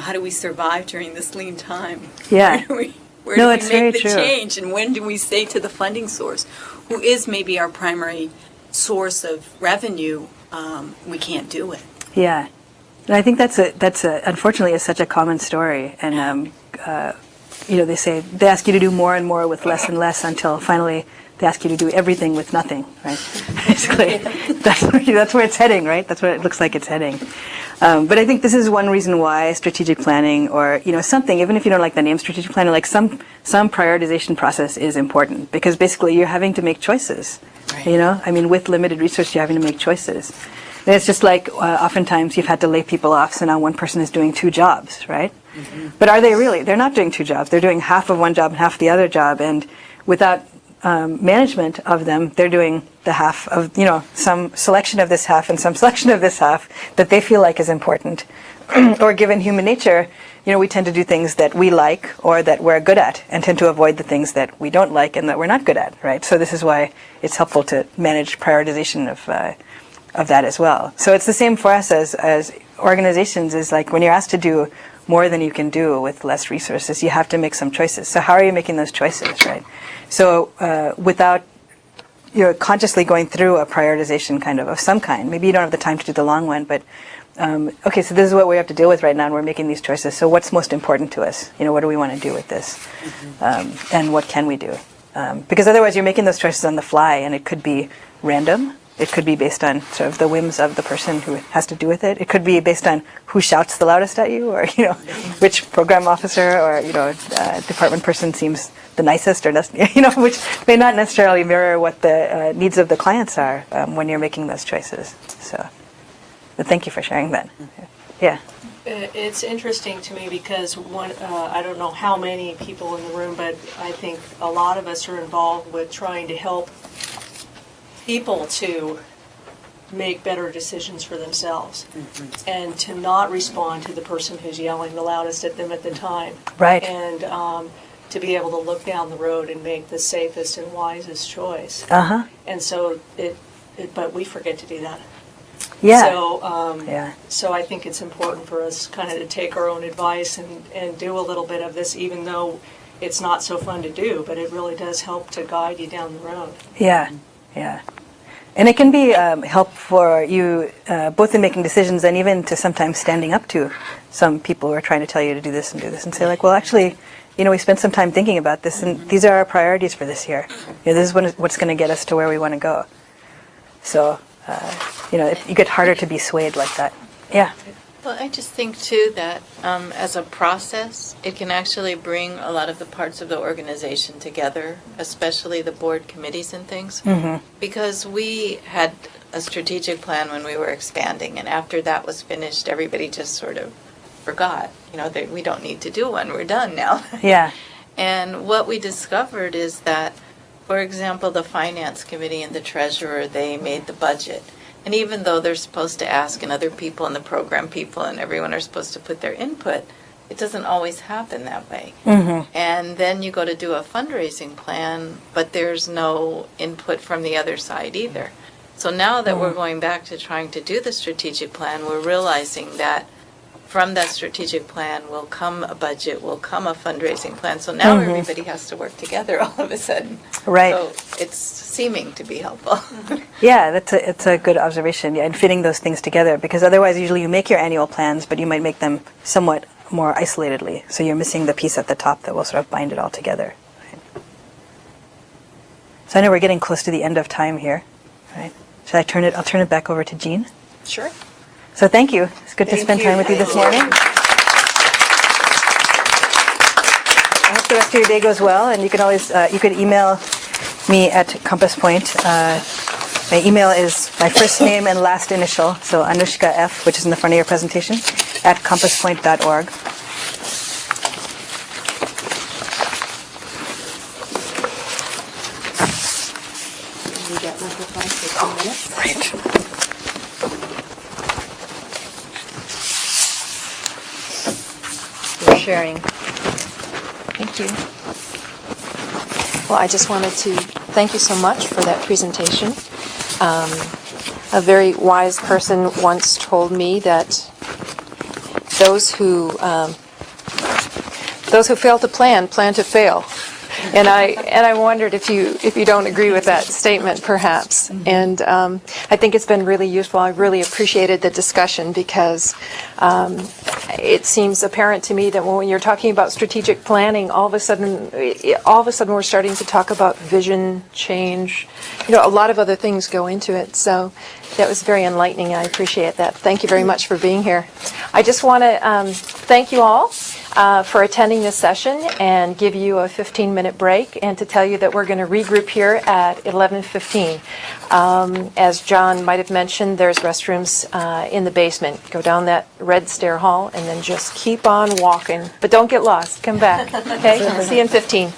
how do we survive during this lean time? Yeah. Where do we make the change? And when do we say to the funding source, who is maybe our primary source of revenue, we can't do it? Yeah. And I think that's unfortunately is such a common story. And, they ask you to do more and more with less and less until finally they ask you to do everything with nothing, right? Basically, that's where it's heading, right? That's where it looks like it's heading. But I think this is one reason why strategic planning, or something, even if you don't like the name strategic planning, like some prioritization process is important, because basically you're having to make choices. Right. With limited resources, you're having to make choices. And it's just like oftentimes you've had to lay people off, so now one person is doing 2 jobs, right? Mm-hmm. But are they really? They're not doing 2 jobs. They're doing half of one job and half the other job, and without management of them, they're doing the half of, some selection of this half and some selection of this half that they feel like is important. Or given human nature, we tend to do things that we like or that we're good at, and tend to avoid the things that we don't like and that we're not good at, right? So this is why it's helpful to manage prioritization of that as well. So it's the same for us as organizations, is like when you're asked to do more than you can do with less resources, you have to make some choices. So how are you making those choices, right? So without consciously going through a prioritization of some kind, maybe you don't have the time to do the long one, but okay, so this is what we have to deal with right now, and we're making these choices. So what's most important to us? What do we want to do with this? Mm-hmm. And what can we do? Because otherwise you're making those choices on the fly, and it could be random. It could be based on sort of the whims of the person who has to do with it. It could be based on who shouts the loudest at you, or which program officer or department person seems the nicest, or which may not necessarily mirror what the needs of the clients are when you're making those choices. So, but thank you for sharing that. Yeah. It's interesting to me because I don't know how many people in the room, but I think a lot of us are involved with trying to help people to make better decisions for themselves, and to not respond to the person who's yelling the loudest at them at the time. Right. And to be able to look down the road and make the safest and wisest choice. And so but we forget to do that. Yeah. So, so I think it's important for us kind of to take our own advice and do a little bit of this, even though it's not so fun to do, but it really does help to guide you down the road. Yeah. And it can be help for you both in making decisions and even to sometimes standing up to some people who are trying to tell you to do this and do this, and say like, well, actually, we spent some time thinking about this, and these are our priorities for this year. This is what's going to get us to where we want to go. So, you get harder to be swayed like that. Yeah. Well, I just think, too, that as a process, it can actually bring a lot of the parts of the organization together, especially the board committees and things, because we had a strategic plan when we were expanding, and after that was finished, everybody just sort of forgot, that we don't need to do one, we're done now. Yeah. And what we discovered is that, for example, the finance committee and the treasurer, they made the budget. And even though they're supposed to ask, and other people and the program people and everyone are supposed to put their input, it doesn't always happen that way. And then you go to do a fundraising plan, but there's no input from the other side either. So now that we're going back to trying to do the strategic plan, we're realizing that from that strategic plan will come a budget, will come a fundraising plan. So now everybody has to work together all of a sudden. Right. So it's seeming to be helpful. Yeah, it's a good observation. Yeah, and fitting those things together, because otherwise usually you make your annual plans, but you might make them somewhat more isolatedly. So you're missing the piece at the top that will sort of bind it all together. Right. So I know we're getting close to the end of time here. Right. Should I turn it? I'll turn it back over to Jean. Sure. So thank you. It's good to spend time with you this morning. I hope the rest of your day goes well, and you can always you could email me at CompassPoint. My email is my first name and last initial, so Anushka F, which is in the front of your presentation, at compasspoint.org. We got microphone for 2 minutes. Right. For sharing. Thank you. Well, I just wanted to thank you so much for that presentation. A very wise person once told me that those who fail to plan to fail. And I wondered if you don't agree with that statement, perhaps. And I think it's been really useful. I really appreciated the discussion, because it seems apparent to me that when you're talking about strategic planning, all of a sudden we're starting to talk about vision change. A lot of other things go into it. So that was very enlightening. I appreciate that. Thank you very much for being here. I just want to thank you all for attending this session and give you a 15-minute break, and to tell you that we're going to regroup here at 11:15. As John might have mentioned, there's restrooms in the basement. Go down that red stair hall and then just keep on walking. But don't get lost. Come back. Okay? See you in 15.